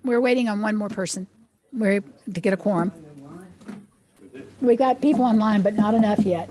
We're waiting on one more person to get a quorum. We got people online, but not enough yet.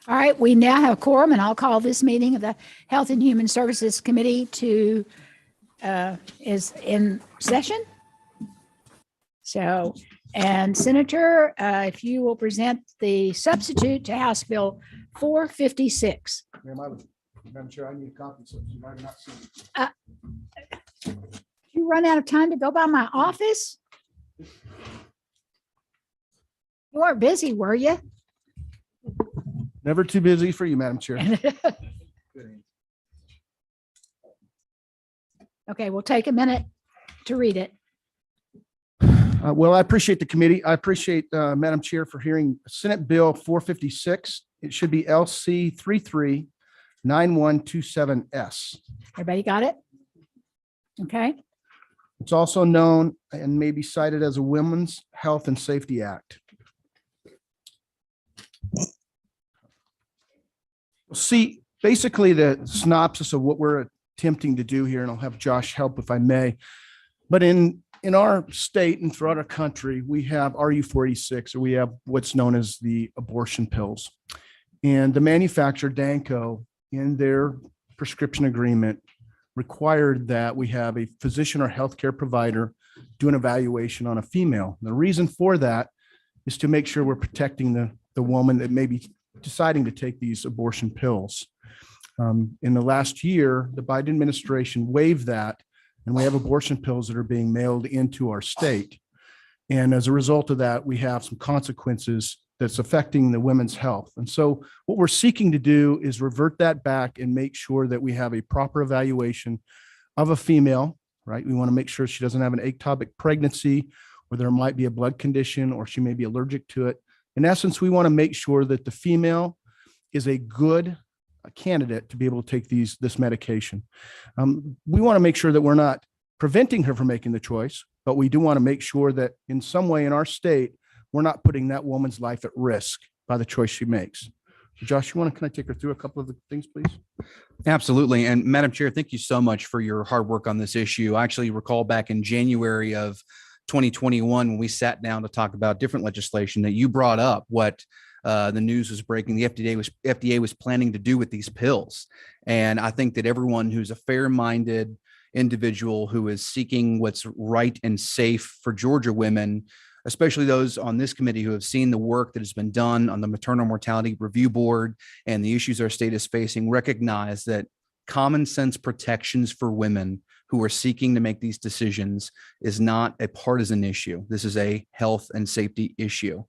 All right, we now have a quorum, and I'll call this meeting of the Health and Human Services Committee is in session. So, and Senator, if you will present the substitute to House Bill 456. Madam Chair, I need a copy, so you might not see it. You run out of time to go by my office? You weren't busy, were you? Never too busy for you, Madam Chair. Okay, we'll take a minute to read it. Well, I appreciate the committee. I appreciate Madam Chair for hearing Senate Bill 456. It should be LC 339127S. Everybody got it? Okay, It's also known and may be cited as a Women's Health and Safety Act. See, basically the synopsis of what we're attempting to do here, and I'll have Josh help if I may. But in our state and throughout our country, we have RU486, or we have what's known as the abortion pills. And the manufacturer, Danco, in their prescription agreement, required that we have a physician or healthcare provider do an evaluation on a female. The reason for that is to make sure we're protecting the woman that may be deciding to take these abortion pills. In the last year, the Biden administration waived that, and we have abortion pills that are being mailed into our state. And as a result of that, we have some consequences that's affecting the women's health. And so what we're seeking to do is revert that back and make sure that we have a proper evaluation of a female, right? We want to make sure she doesn't have an ectopic pregnancy, or there might be a blood condition, or she may be allergic to it. In essence, we want to make sure that the female is a good candidate to be able to take this medication. We want to make sure that we're not preventing her from making the choice, but we do want to make sure that in some way in our state, we're not putting that woman's life at risk by the choice she makes. So Josh, can I take her through a couple of the things, please? Absolutely. And Madam Chair, thank you so much for your hard work on this issue. I actually recall back in January of 2021, when we sat down to talk about different legislation, that you brought up what the news was breaking. The FDA was planning to do with these pills. And I think that everyone who's a fair-minded individual who is seeking what's right and safe for Georgia women, especially those on this committee who have seen the work that has been done on the Maternal Mortality Review Board and the issues our state is facing, recognize that common sense protections for women who are seeking to make these decisions is not a partisan issue. This is a health and safety issue.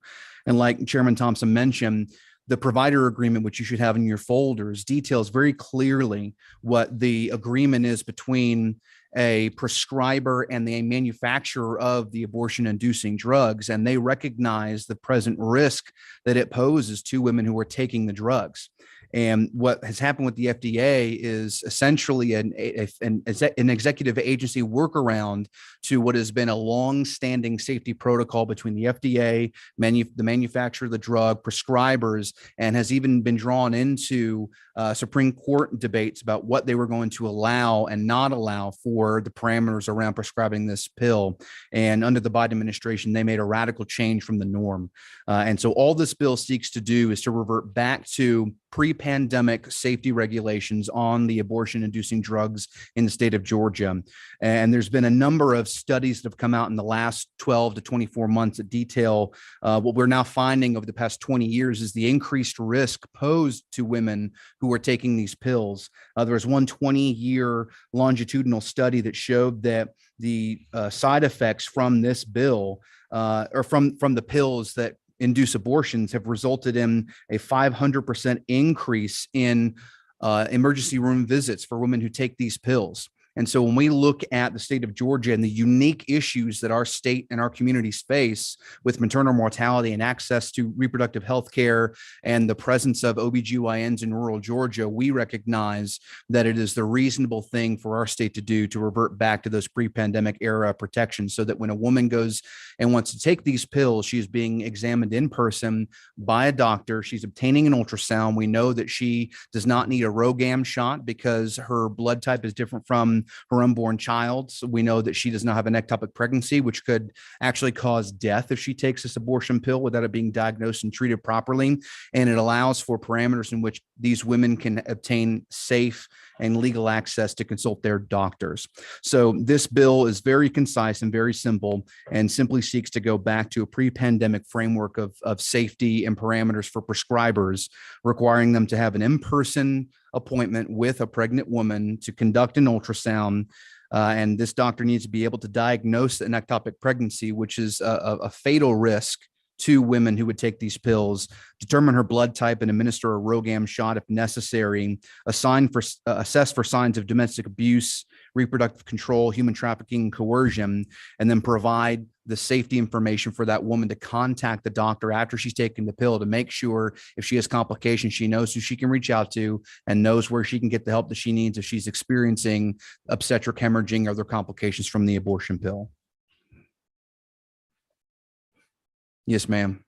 And like Chairman Thompson mentioned, the provider agreement, which you should have in your folders, details very clearly what the agreement is between a prescriber and the manufacturer of the abortion-inducing drugs, and they recognize the present risk that it poses to women who are taking the drugs. And what has happened with the FDA is essentially an executive agency workaround to what has been a long-standing safety protocol between the FDA, the manufacturer of the drug, prescribers, and has even been drawn into Supreme Court debates about what they were going to allow and not allow for the parameters around prescribing this pill. And under the Biden administration, they made a radical change from the norm. And so all this bill seeks to do is to revert back to pre-pandemic safety regulations on the abortion-inducing drugs in the state of Georgia. And there's been a number of studies that have come out in the last 12 to 24 months that detail what we're now finding over the past 20 years is the increased risk posed to women who are taking these pills. There was one 20-year longitudinal study that showed that the side effects from this bill or from the pills that induce abortions have resulted in a 500% increase in emergency room visits for women who take these pills. And so when we look at the state of Georgia and the unique issues that our state and our communities face with maternal mortality and access to reproductive health care and the presence of OBGYNs in rural Georgia, we recognize that it is the reasonable thing for our state to do to revert back to those pre-pandemic era protections so that when a woman goes and wants to take these pills, she's being examined in person by a doctor. She's obtaining an ultrasound. We know that she does not need a ROGAM shot because her blood type is different from her unborn child. So we know that she does not have an ectopic pregnancy, which could actually cause death if she takes this abortion pill without it being diagnosed and treated properly. And it allows for parameters in which these women can obtain safe and legal access to consult their doctors. So this bill is very concise and very simple and simply seeks to go back to a pre-pandemic framework of safety and parameters for prescribers, requiring them to have an in-person appointment with a pregnant woman to conduct an ultrasound. And this doctor needs to be able to diagnose an ectopic pregnancy, which is a fatal risk to women who would take these pills, determine her blood type and administer a ROGAM shot if necessary, assess for signs of domestic abuse, reproductive control, human trafficking, coercion, and then provide the safety information for that woman to contact the doctor after she's taken the pill to make sure if she has complications, she knows who she can reach out to and knows where she can get the help that she needs if she's experiencing obstetric hemorrhaging or other complications from the abortion pill. Yes, ma'am.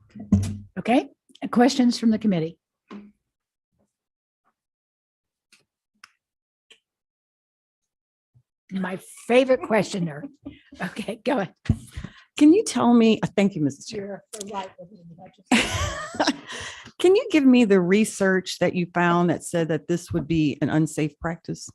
Okay. Questions from the committee? My favorite questioner. Okay, go ahead. Can you tell me, thank you, Mrs. Chair. Can you give me the research that you found that said that this would be an unsafe practice?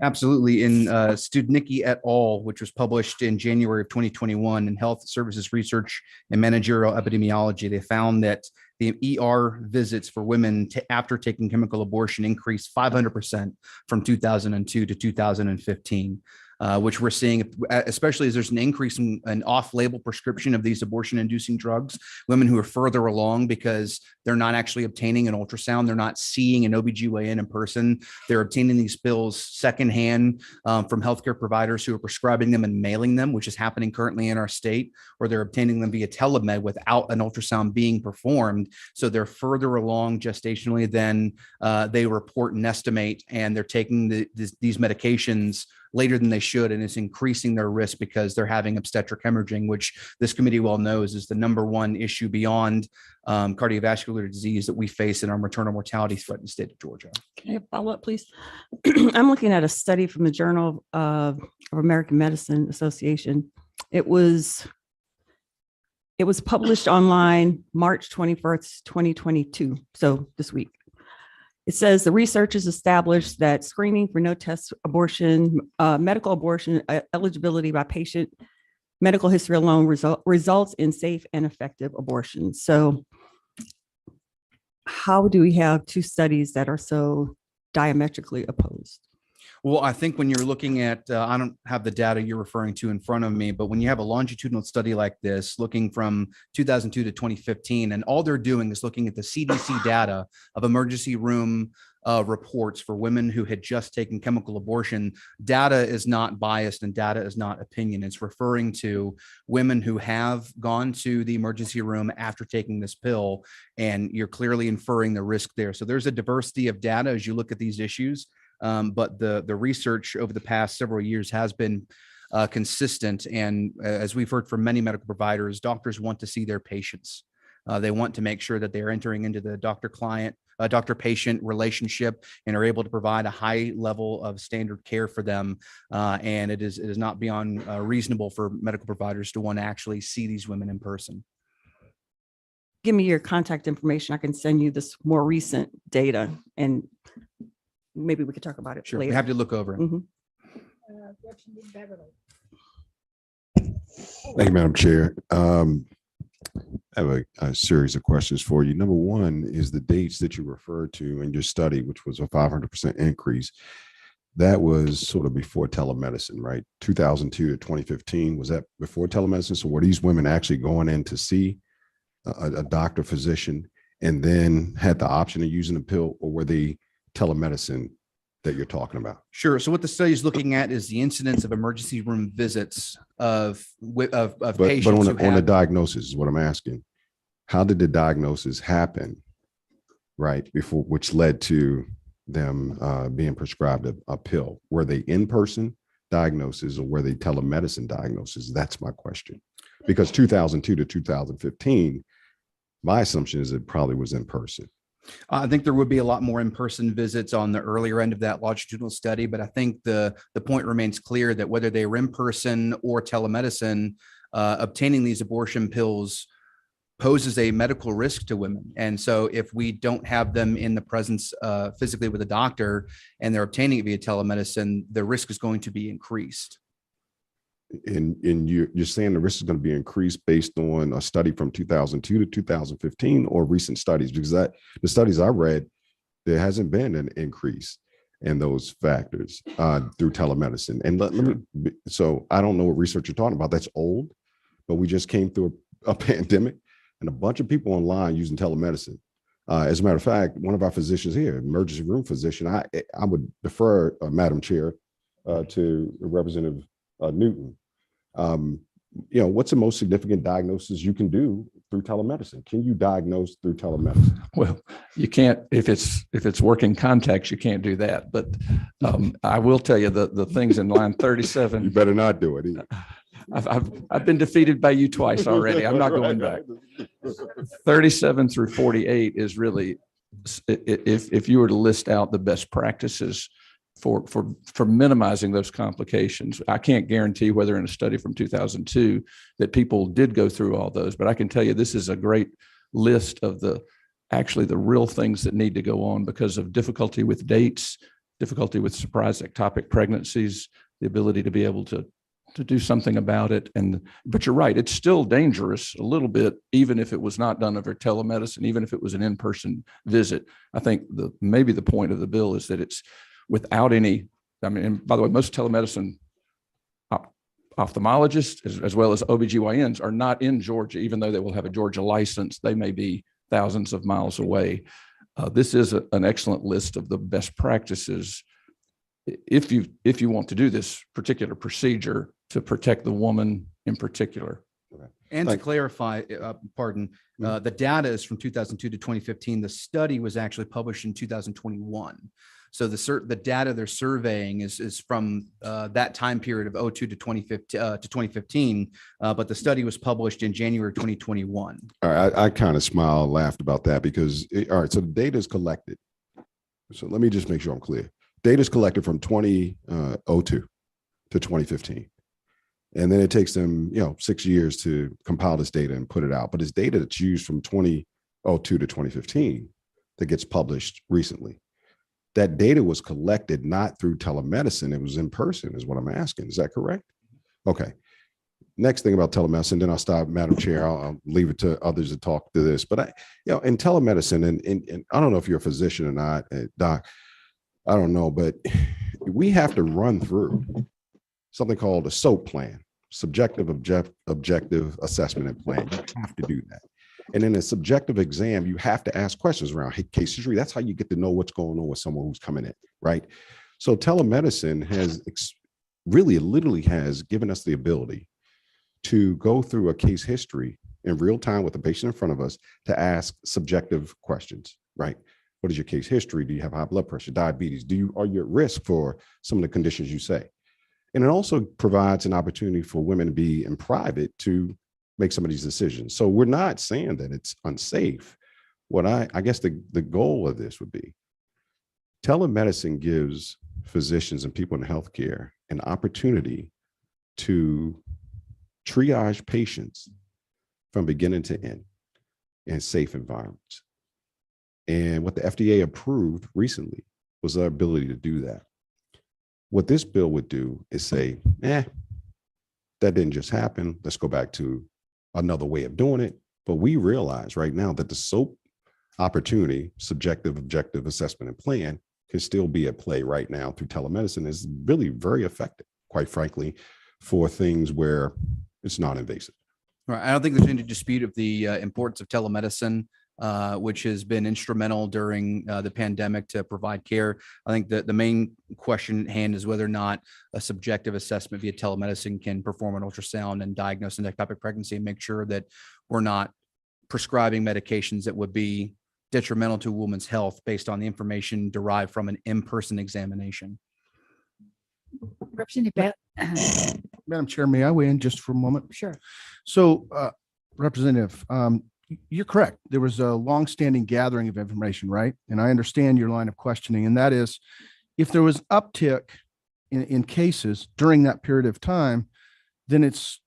Absolutely. In Studnicki et al., which was published in January of 2021 in Health Services Research and Managerial Epidemiology, they found that the ER visits for women after taking chemical abortion increased 500% from 2002 to 2015. Which we're seeing, especially as there's an increase in an off-label prescription of these abortion-inducing drugs, women who are further along because they're not actually obtaining an ultrasound, they're not seeing an OBGYN in person, they're obtaining these pills secondhand from healthcare providers who are prescribing them and mailing them, which is happening currently in our state, or they're obtaining them via telemed without an ultrasound being performed. So they're further along gestationally than they report and estimate, and they're taking these medications later than they should, and it's increasing their risk because they're having obstetric hemorrhaging, which this committee well knows is the #1 issue beyond cardiovascular disease that we face in our maternal mortality threat in the state of Georgia. Can I follow up, please? I'm looking at a study from the Journal of American Medicine Association. It was published online March 21st, 2022, so this week. It says the researchers established that screening for no-test abortion, medical abortion eligibility by patient medical history alone results in safe and effective abortions. So how do we have two studies that are so diametrically opposed? Well, I think when you're looking at, I don't have the data you're referring to in front of me, but when you have a longitudinal study like this, looking from 2002 to 2015, and all they're doing is looking at the CDC data of emergency room reports for women who had just taken chemical abortion, data is not biased and data is not opinion. It's referring to women who have gone to the emergency room after taking this pill, and you're clearly inferring the risk there. So there's a diversity of data as you look at these issues. But the research over the past several years has been consistent. And as we've heard from many medical providers, doctors want to see their patients. They want to make sure that they're entering into the doctor-patient relationship and are able to provide a high level of standard care for them. And it is not beyond reasonable for medical providers to want to actually see these women in person. Give me your contact information. I can send you this more recent data, and maybe we could talk about it Sure, later. we have to look over it. Mhm. Thank you, Madam Chair. I have a series of questions for you. Number one is the dates that you referred to in your study, which was a 500% increase. That was sort of before telemedicine, right? 2002 to 2015. Was that before telemedicine? So were these women actually going in to see a doctor, physician, and then had the option of using a pill, or were they telemedicine that you're talking about? Sure. So what the study is looking at is the incidence of emergency room visits of patients. But on the diagnosis is what I'm asking. How did the diagnosis happen, right, before, which led to them being prescribed a pill? Were they in-person diagnoses or were they telemedicine diagnoses? That's my question. Because 2002 to 2015, my assumption is it probably was in person. I think there would be a lot more in-person visits on the earlier end of that longitudinal study, but I think the point remains clear that whether they were in person or telemedicine, obtaining these abortion pills poses a medical risk to women. And so if we don't have them in the presence physically with a doctor and they're obtaining it via telemedicine, the risk is going to be increased. And you're saying the risk is going to be increased based on a study from 2002 to 2015 or recent studies? Because the studies I read, there hasn't been an increase in those factors through telemedicine. And so I don't know what research you're talking about. That's old, but we just came through a pandemic and a bunch of people online using telemedicine. As a matter of fact, one of our physicians here, emergency room physician, I would defer, Madam Chair, to Representative Newton. What's the most significant diagnosis you can do through telemedicine? Can you diagnose through telemedicine? Well, you can't, if it's working contacts, you can't do that. But I will tell you the things in line 37. You better not do it either. I've been defeated by you twice already. I'm not going back. 37 through 48 is really, if you were to list out the best practices for minimizing those complications. I can't guarantee whether in a study from 2002 that people did go through all those, but I can tell you this is a great list of the real things that need to go on because of difficulty with dates, difficulty with surprise ectopic pregnancies, the ability to be able to do something about it. But you're right, it's still dangerous a little bit, even if it was not done over telemedicine, even if it was an in-person visit. I think maybe the point of the bill is that it's without any, and by the way, most telemedicine ophthalmologists as well as OBGYNs are not in Georgia, even though they will have a Georgia license. They may be thousands of miles away. This is an excellent list of the best practices if you want to do this particular procedure to protect the woman in particular. And to clarify, the data is from 2002 to 2015. The study was actually published in 2021. So the data they're surveying is from that time period of 2002 to 2015, but the study was published in January 2021. All right, I kind of smiled, laughed about that because, all right, so the data is collected. So let me just make sure I'm clear. Data is collected from 2002 to 2015. And then it takes them, 6 years to compile this data and put it out. But it's data that's used from 2002 to 2015 that gets published recently. That data was collected not through telemedicine. It was in person is what I'm asking. Is that correct? Okay. Next thing about telemedicine, then I'll stop, Madam Chair. I'll leave it to others to talk to this. But in telemedicine, and I don't know if you're a physician or not, Doc, I don't know, but we have to run through something called a SOAP plan, subjective objective assessment and plan. You have to do that. And in a subjective exam, you have to ask questions around case history. That's how you get to know what's going on with someone who's coming in, right? So telemedicine has literally has given us the ability to go through a case history in real time with the patient in front of us to ask subjective questions, right? What is your case history? Do you have high blood pressure, diabetes? Are you at risk for some of the conditions you say? And it also provides an opportunity for women to be in private to make some of these decisions. So we're not saying that it's unsafe. What I guess the goal of this would be, telemedicine gives physicians and people in healthcare an opportunity to triage patients from beginning to end in safe environments. And what the FDA approved recently was our ability to do that. What this bill would do is say, that didn't just happen. Let's go back to another way of doing it. But we realize right now that the SOAP opportunity, subjective, objective assessment and plan, can still be at play right now through telemedicine, is really very effective, quite frankly, for things where it's non-invasive. Right. I don't think there's any dispute of the importance of telemedicine, which has been instrumental during the pandemic to provide care. I think that the main question at hand is whether or not a subjective assessment via telemedicine can perform an ultrasound and diagnose an ectopic pregnancy and make sure that we're not prescribing medications that would be detrimental to a woman's health based on the information derived from an in-person examination. Representative Madam Chair, may I weigh in just for a moment? Sure. So, Representative, you're correct. There was a longstanding gathering of information, right? And I understand your line of questioning, and that is, if there was uptick in cases during that period of time, then it's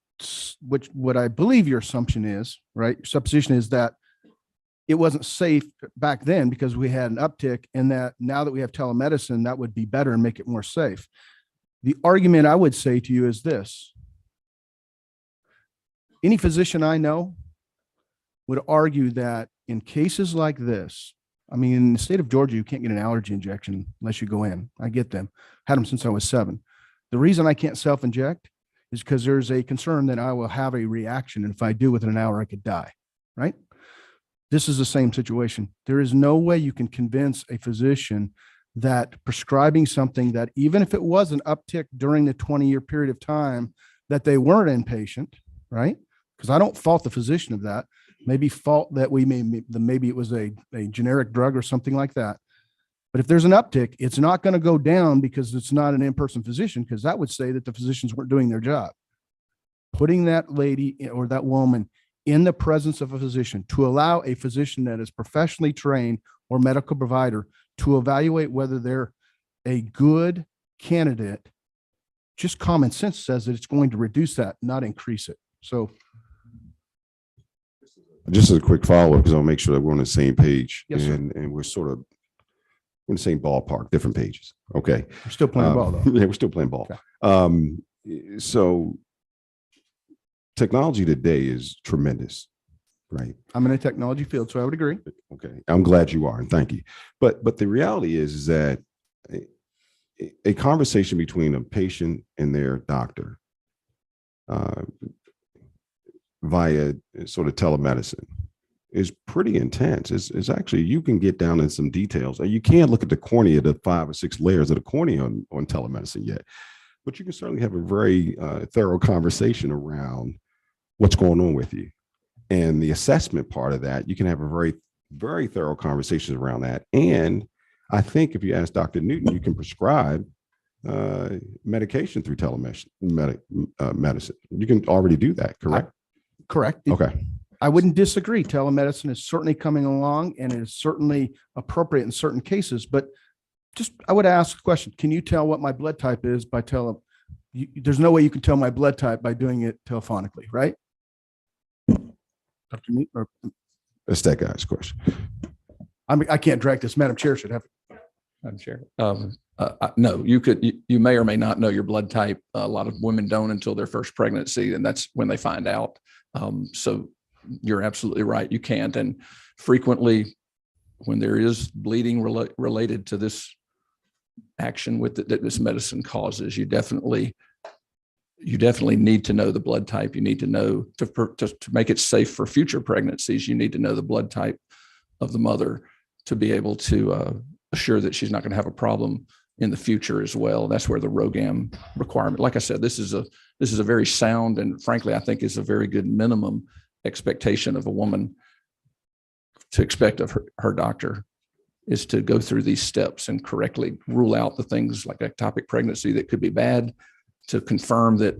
what I believe your assumption is, right? Your supposition is that it wasn't safe back then because we had an uptick, and that now that we have telemedicine, that would be better and make it more safe. The argument I would say to you is this: any physician I know would argue that in cases like this, I mean, in the state of Georgia, you can't get an allergy injection unless you go in. I get them. Had them since I was 7. The reason I can't self-inject is because there's a concern that I will have a reaction, and if I do within an hour, I could die, right? This is the same situation. There is no way you can convince a physician that prescribing something that, even if it was an uptick during the 20-year period of time, that they weren't inpatient, right? Because I don't fault the physician of that. Maybe fault that maybe it was a generic drug or something like that. But if there's an uptick, it's not going to go down because it's not an in-person physician, because that would say that the physicians weren't doing their job. Putting that lady or that woman in the presence of a physician, to allow a physician that is professionally trained or medical provider to evaluate whether they're a good candidate, just common sense says that it's going to reduce that, not increase it. So just as a quick follow-up, because I'll make sure that we're on the same page. Yes, sir. And we're sort of in the same ballpark, different pages. Okay. we're still playing ball though. Yeah, we're still playing ball. Okay. So technology today is tremendous, right? I'm in a technology field, so I would agree. Okay. I'm glad you are, and thank you. But the reality is that a conversation between a patient and their doctor via sort of telemedicine is pretty intense. It's actually, you can get down in some details. You can't look at the cornea, the 5 or 6 layers of the cornea on telemedicine yet, but you can certainly have a very thorough conversation around what's going on with you. And the assessment part of that, you can have a very, very thorough conversation around that. And I think if you ask Dr. Newton, you can prescribe medication through telemedicine. Medicine. You can already do that, correct? Correct. Okay. I wouldn't disagree. Telemedicine is certainly coming along, and it is certainly appropriate in certain cases, but just, I would ask a question. Can you tell what my blood type is by there's no way you can tell my blood type by doing it telephonically, right? Dr. Mead, or That's that guy's question. I can't drag this. Madam Chair should have. Madam Chair. No, you may or may not know your blood type. A lot of women don't until their first pregnancy, and that's when they find out. So you're absolutely right. You can't. And frequently when there is bleeding related to this action that this medicine causes, you definitely you definitely need to know the blood type. You need to know to make it safe for future pregnancies. You need to know the blood type of the mother to be able to assure that she's not going to have a problem in the future as well. That's where the ROGAM requirement, like I said, this is a very sound, and frankly, I think is a very good minimum expectation of a woman to expect of her doctor, is to go through these steps and correctly rule out the things like ectopic pregnancy that could be bad, to confirm that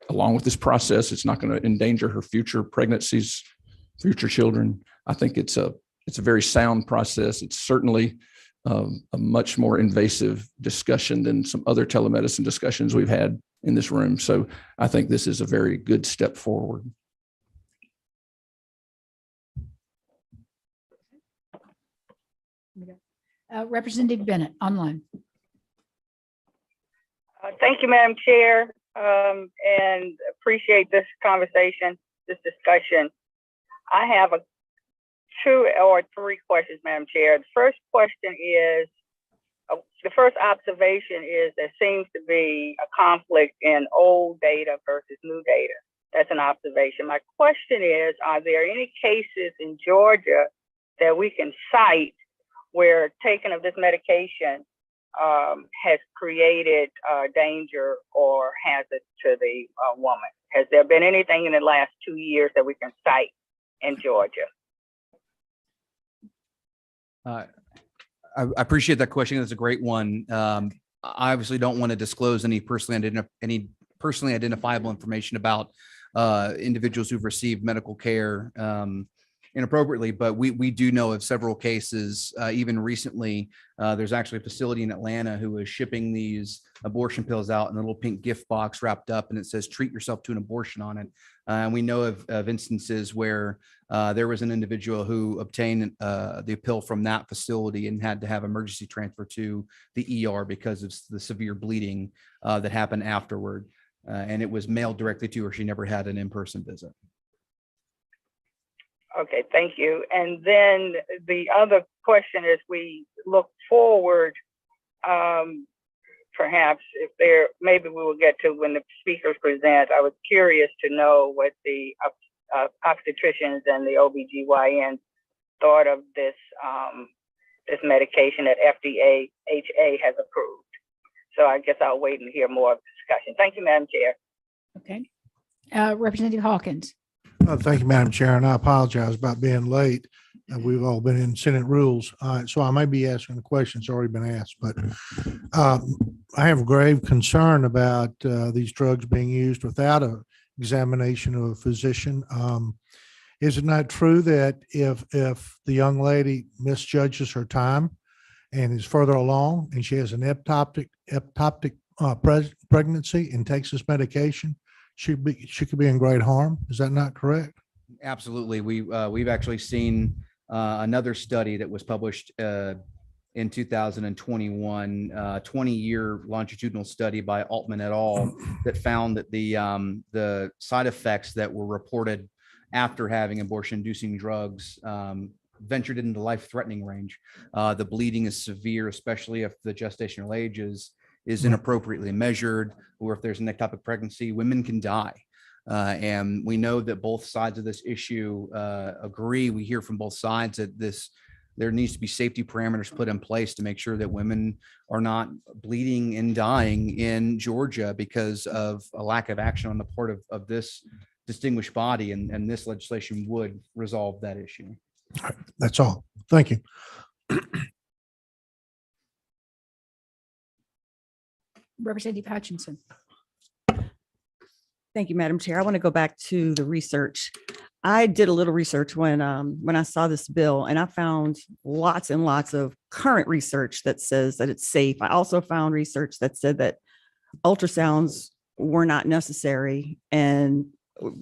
along with this process, it's not going to endanger her future pregnancies, future children. I think it's a very sound process. It's certainly a much more invasive discussion than some other telemedicine discussions we've had in this room. So I think this is a very good step forward. Representative Bennett, online. Thank you, Madam Chair, and appreciate this conversation, this discussion. I have two or three questions, Madam Chair. The first question is, the first observation is there seems to be a conflict in old data versus new data. That's an observation. My question is, are there any cases in Georgia that we can cite where taking of this medication has created danger or hazard to the woman? Has there been anything in the last 2 years that we can cite in Georgia? I appreciate that question. That's a great one. I obviously don't want to disclose any personally identifiable information about individuals who've received medical care inappropriately, but we do know of several cases. Even recently, there's actually a facility in Atlanta who is shipping these abortion pills out in a little pink gift box wrapped up, and it says "treat yourself to an abortion" on it. And we know of instances where there was an individual who obtained the pill from that facility and had to have emergency transfer to the ER because of the severe bleeding that happened afterward. And it was mailed directly to her. She never had an in-person visit. Okay, thank you. And then the other question is, we look forward, perhaps if there, maybe we will get to when the speakers present. I was curious to know what the obstetricians and the OBGYN thought of this this medication that FDA HA has approved. So I guess I'll wait and hear more of the discussion. Thank you, Madam Chair. Okay. Representative Hawkins. Thank you, Madam Chair, and I apologize about being late. We've all been in Senate rules, so I may be asking the questions already been asked, but I have grave concern about these drugs being used without an examination of a physician. Is it not true that if the young lady misjudges her time and is further along and she has an ectopic pregnancy and takes this medication, she could be in great harm? Is that not correct? Absolutely. We've actually seen another study that was published in 2021, 20-year longitudinal study by Altman et al. That found that the side effects that were reported after having abortion-inducing drugs ventured into life-threatening range. The bleeding is severe, especially if the gestational age is inappropriately measured, or if there's an ectopic pregnancy, women can die. And we know that both sides of this issue agree. We hear from both sides that there needs to be safety parameters put in place to make sure that women are not bleeding and dying in Georgia because of a lack of action on the part of this distinguished body. And this legislation would resolve that issue. All right, that's all. Thank you. Representative Hutchinson. Thank you, Madam Chair. I want to go back to the research. I did a little research when I saw this bill, and I found lots and lots of current research that says that it's safe. I also found research that said that ultrasounds were not necessary and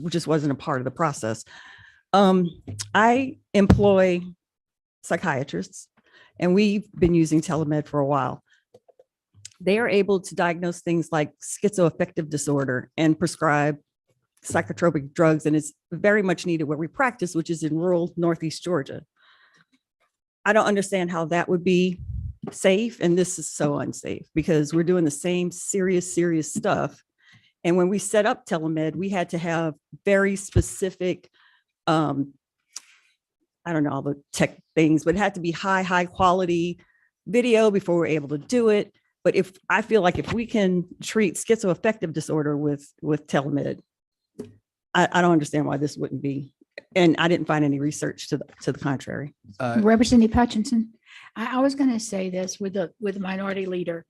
just wasn't a part of the process. I employ psychiatrists, and we've been using telemed for a while. They are able to diagnose things like schizoaffective disorder and prescribe psychotropic drugs, and it's very much needed where we practice, which is in rural Northeast Georgia. I don't understand how that would be safe, and this is so unsafe because we're doing the same serious stuff And when we set up telemed, we had to have very specific, I don't know all the tech things, but it had to be high quality video before we're able to do it. But I feel like if we can treat schizoaffective disorder with telemed, I don't understand why this wouldn't be. And I didn't find any research to the contrary. Representative Hutchinson, I was going to say this with the minority leader.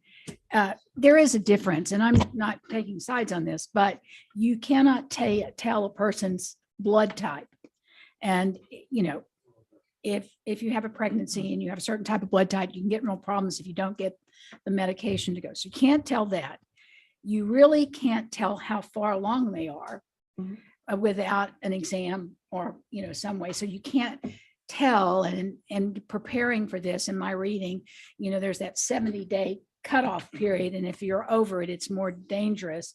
There is a difference, and I'm not taking sides on this, but you cannot tell a person's blood type. And, you know, if you have a pregnancy and you have a certain type of blood type, you can get real problems if you don't get the medication to go. So you can't tell that. You really can't tell how far along they are without an exam or, you know, some way. So you can't tell. And preparing for this in my reading, you know, there's that 70-day cutoff period. And if you're over it, it's more dangerous.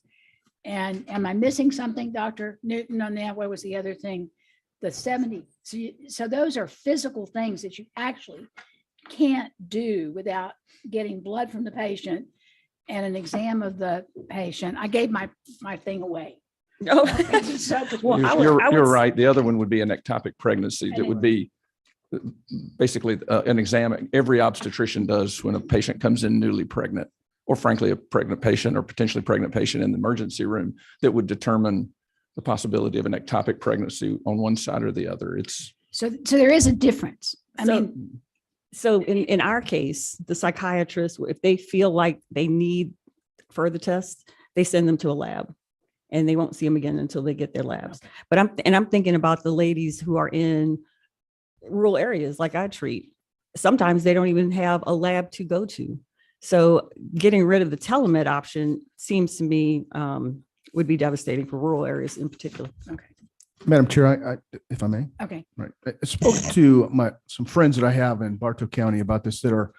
And am I missing something, Dr. Newton, on that? What was the other thing? The 70. So those are physical things that you actually can't do without getting blood from the patient and an exam of the patient. I gave my thing away. No. Well, you're right. The other one would be an ectopic pregnancy. That would be basically an exam every obstetrician does when a patient comes in newly pregnant, or frankly, a pregnant patient or potentially pregnant patient in the emergency room, that would determine the possibility of an ectopic pregnancy on one side or the other. So there is a difference. So in our case, the psychiatrist, if they feel like they need further tests, they send them to a lab, and they won't see them again until they get their labs. But I'm thinking about the ladies who are in rural areas like I treat. Sometimes they don't even have a lab to go to. So getting rid of the telemed option seems to me would be devastating for rural areas in particular. Okay. Madam Chair, if I may. Okay. Right. I spoke to some friends that I have in Bartow County about this they're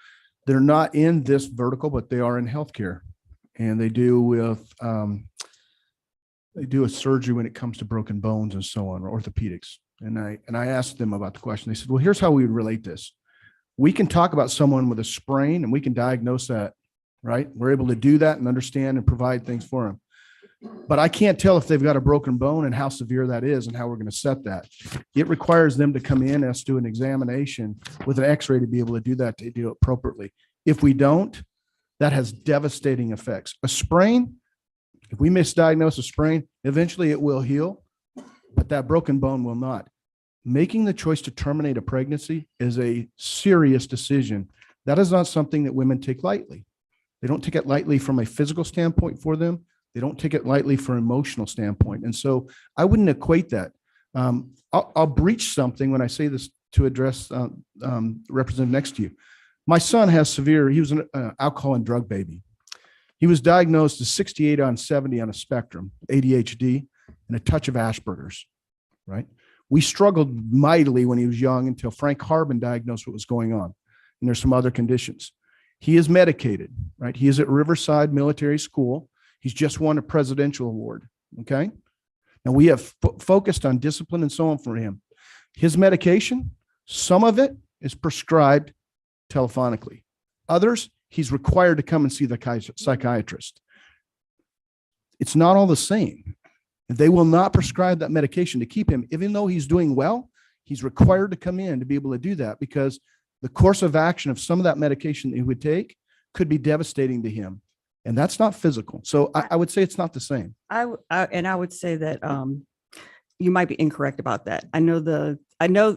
not in this vertical, but they are in healthcare, and they do a surgery when it comes to broken bones and so on, or orthopedics. And I asked them about the question. They said, well, here's how we would relate this. We can talk about someone with a sprain and we can diagnose that, right? We're able to do that and understand and provide things for them. But I can't tell if they've got a broken bone and how severe that is and how we're going to set that. It requires them to come in and us do an examination with an x-ray to be able to do that, to do it appropriately. If we don't, that has devastating effects. A sprain, if we misdiagnose a sprain, eventually it will heal, but that broken bone will not. Making the choice to terminate a pregnancy is a serious decision. That is not something that women take lightly. They don't take it lightly from a physical standpoint for them. They don't take it lightly from an emotional standpoint. And so I wouldn't equate that. I'll breach something when I say this to address representative next to you. My son has he was an alcohol and drug baby. He was diagnosed as 68 on 70 on a spectrum, ADHD, and a touch of Asperger's, right? We struggled mightily when he was young until Frank Harbin diagnosed what was going on. And there's some other conditions. He is medicated, right? He is at Riverside Military School. He's just won a presidential award, okay? Now we have focused on discipline and so on for him. His medication, some of it is prescribed telephonically. Others, he's required to come and see the psychiatrist. It's not all the same. They will not prescribe that medication to keep him, even though he's doing well. He's required to come in to be able to do that because the course of action of some of that medication that he would take could be devastating to him. And that's not physical. So I would say it's not the same. I would say that you might be incorrect about that. I know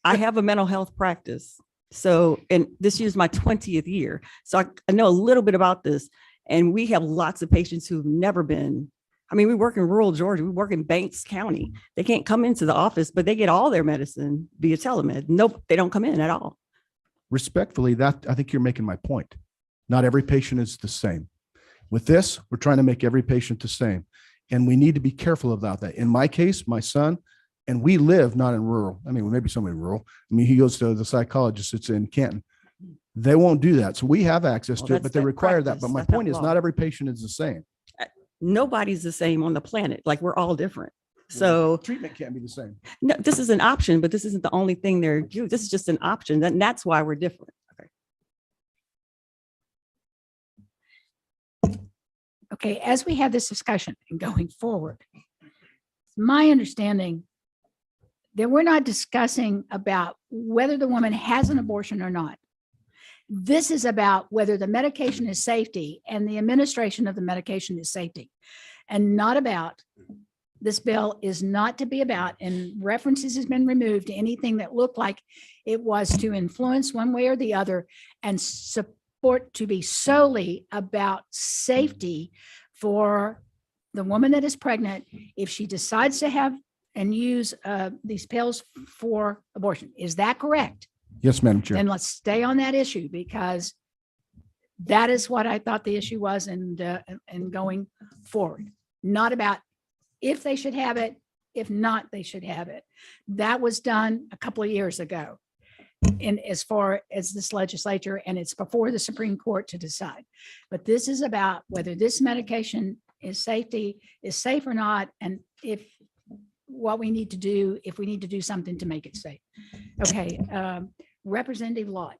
I have a mental health practice. So, and this year is my 20th year. So I know a little bit about this, and we have lots of patients who've never been. I mean, we work in rural Georgia. We work in Banks County. They can't come into the office, but they get all their medicine via telemed. Nope, they don't come in at all. Respectfully, I think you're making my point. Not every patient is the same. With this, we're trying to make every patient the same. And we need to be careful about that. In my case, my son, and we live not in rural. I mean, maybe somebody rural. I mean, he goes to the psychologist that's in Canton. They won't do that. So we have access to it, but they require that. But my point is not every patient is the same. Nobody's the same on the planet. Like, we're all different. So treatment can't be the same. No, this is an option, but this isn't the only thing they're doing. This is just an option. And that's why we're different. Okay. Okay, as we have this discussion and going forward, it's my understanding that we're not discussing about whether the woman has an abortion or not. This is about whether the medication is safety and the administration of the medication is safety, and not about, this bill is not to be about, and references has been removed to anything that looked like it was to influence one way or the other, and support to be solely about safety for the woman that is pregnant if she decides to have and use these pills for abortion. Is that correct? Yes, Madam Chair. Then let's stay on that issue, because that is what I thought the issue was, and going forward, not about if they should have it, if not, they should have it. That was done a couple of years ago. And as far as this legislature, and it's before the Supreme Court to decide. But this is about whether this medication is safe or not, and if what we need to do, if we need to do something to make it safe. Okay, Representative Lott.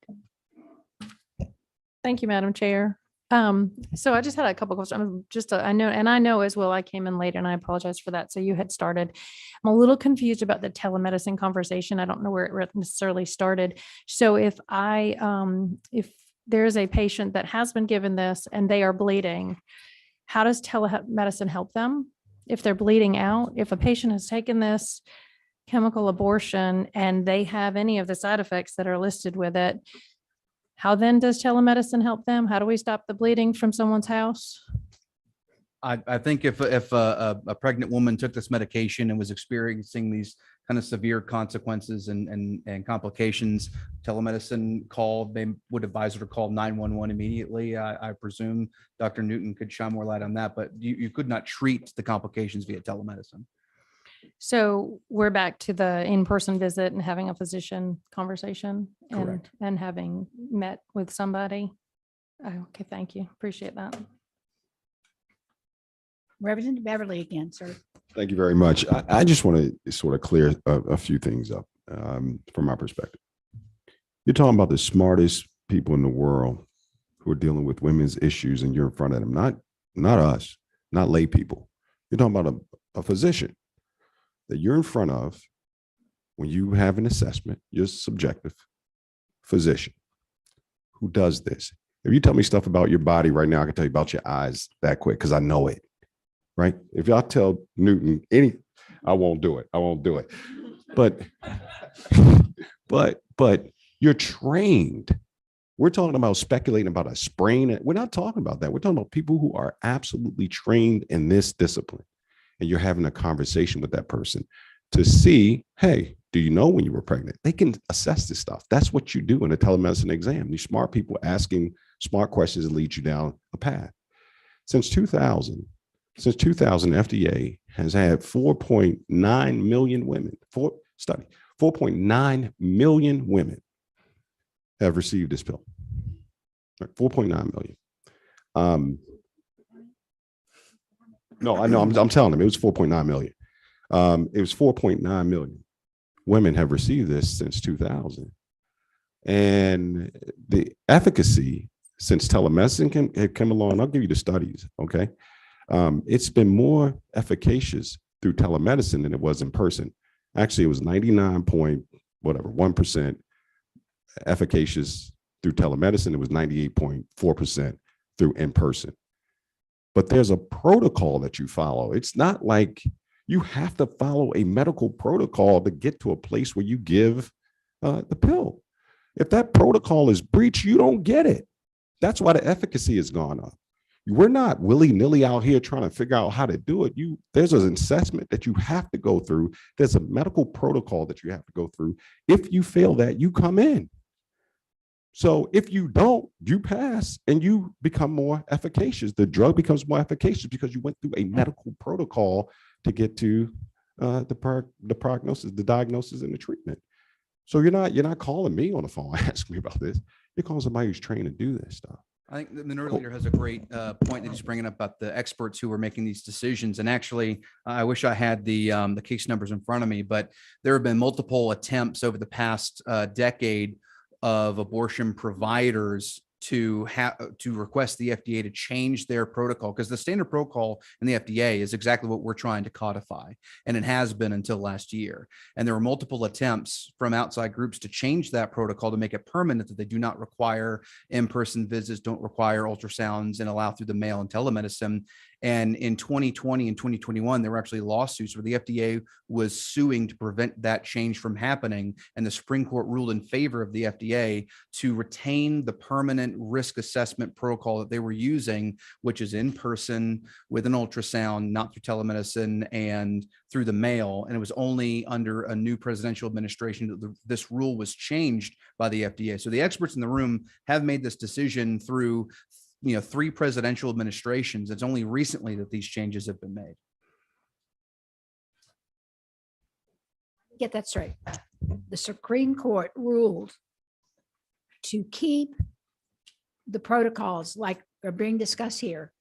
Thank you, Madam Chair. So I just had a couple of questions. I know as well, I came in late and I apologize for that. So you had started. I'm a little confused about the telemedicine conversation. I don't know where it necessarily started. So if there's a patient that has been given this and they are bleeding, how does telemedicine help them? If they're bleeding out, if a patient has taken this chemical abortion and they have any of the side effects that are listed with it, how then does telemedicine help them? How do we stop the bleeding from someone's house? I think if a pregnant woman took this medication and was experiencing these kind of severe consequences and complications, telemedicine call, they would advise her to call 911 immediately. I presume Dr. Newton could shine more light on that, but you could not treat the complications via telemedicine. So we're back to the in-person visit and having a physician conversation and having met with somebody. Oh, okay, thank you. Appreciate that. Representative Beverly again, sir. Thank you very much. I just want to sort of clear a few things up from my perspective. You're talking about the smartest people in the world who are dealing with women's issues, and you're in front of them, not us, not lay people. You're talking about a physician that you're in front of when you have an assessment, you're a subjective physician who does this. If you tell me stuff about your body right now, I can tell you about your eyes that quick because I know it, right? If y'all tell Newton I won't do it. I won't do it. But you're trained. We're talking about speculating about a sprain. We're not talking about that. We're talking about people who are absolutely trained in this discipline. And you're having a conversation with that person to see, hey, do you know when you were pregnant? They can assess this stuff. That's what you do in a telemedicine exam. These smart people asking smart questions that lead you down a path. Since 2000, FDA has had 4.9 million women, 4.9 million women have received this pill. 4.9 million. No, I know. I'm telling them it was 4.9 million. It was 4.9 million women have received this since 2000. And the efficacy since telemedicine had come along, I'll give you the studies, okay? It's been more efficacious through telemedicine than it was in person. Actually, it was 99.1% efficacious through telemedicine. It was 98.4% through in person. But there's a protocol that you follow. It's not like you have to follow a medical protocol to get to a place where you give the pill. If that protocol is breached, you don't get it. That's why the efficacy has gone up. We're not willy-nilly out here trying to figure out how to do it. There's an assessment that you have to go through. There's a medical protocol that you have to go through. If you fail that, you come in. So if you don't, you pass and you become more efficacious. The drug becomes more efficacious because you went through a medical protocol to get to the prognosis, the diagnosis, and the treatment. So you're not calling me on the phone asking me about this. You're calling somebody who's trained to do this stuff. I think the minority leader has a great point that he's bringing up about the experts who are making these decisions. And actually, I wish I had the case numbers in front of me, but there have been multiple attempts over the past decade of abortion providers to request the FDA to change their protocol, because the standard protocol in the FDA is exactly what we're trying to codify, and it has been until last year. And there were multiple attempts from outside groups to change that protocol to make it permanent, that they do not require in-person visits, don't require ultrasounds, and allow through the mail and telemedicine. And in 2020 and 2021, there were actually lawsuits where the FDA was suing to prevent that change from happening. And the Supreme Court ruled in favor of the FDA to retain the permanent risk assessment protocol that they were using, which is in person with an ultrasound, not through telemedicine and through the mail. And it was only under a new presidential administration that this rule was changed by the FDA. So the experts in the room have made this decision through 3 presidential administrations. It's only recently that these changes have been made. Get that straight. The Supreme Court ruled to keep the protocols like are being discussed here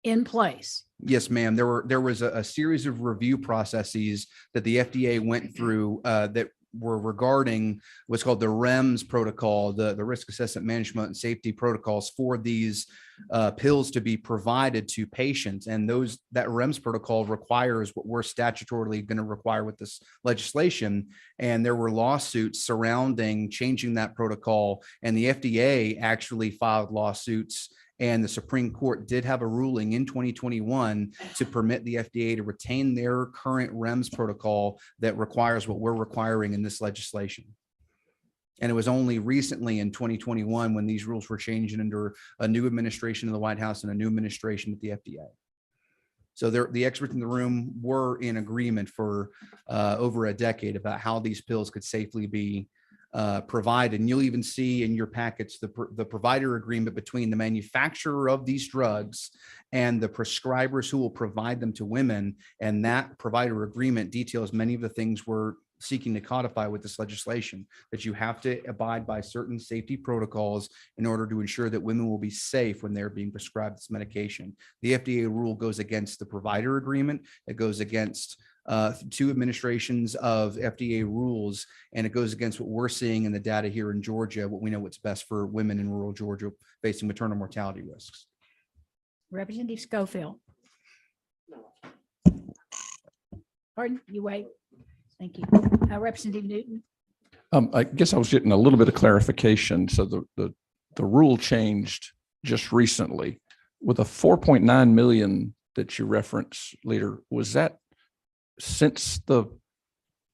in place. Yes, ma'am. There was a series of review processes that the FDA went through that were regarding what's called the Rems Protocol, the risk assessment management and safety protocols for these pills to be provided to patients. And that Rems Protocol requires what we're statutorily going to require with this legislation. And there were lawsuits surrounding changing that protocol, and the FDA actually filed lawsuits. And the Supreme Court did have a ruling in 2021 to permit the FDA to retain their current Rems protocol that requires what we're requiring in this legislation. And it was only recently in 2021 when these rules were changed under a new administration in the White House and a new administration at the FDA. So the experts in the room were in agreement for over a decade about how these pills could safely be provide. And you'll even see in your packets the provider agreement between the manufacturer of these drugs and the prescribers who will provide them to women. And that provider agreement details many of the things we're seeking to codify with this legislation, that you have to abide by certain safety protocols in order to ensure that women will be safe when they're being prescribed this medication. The FDA rule goes against the provider agreement. It goes against 2 administrations of FDA rules, and it goes against what we're seeing in the data here in Georgia, what we know what's best for women in rural Georgia facing maternal mortality risks. Representative Schofield. Pardon, you wait. Thank you. Representative Newton. I guess I was getting a little bit of clarification. So the rule changed just recently with a 4.9 million that you referenced, Leader. Was that since you're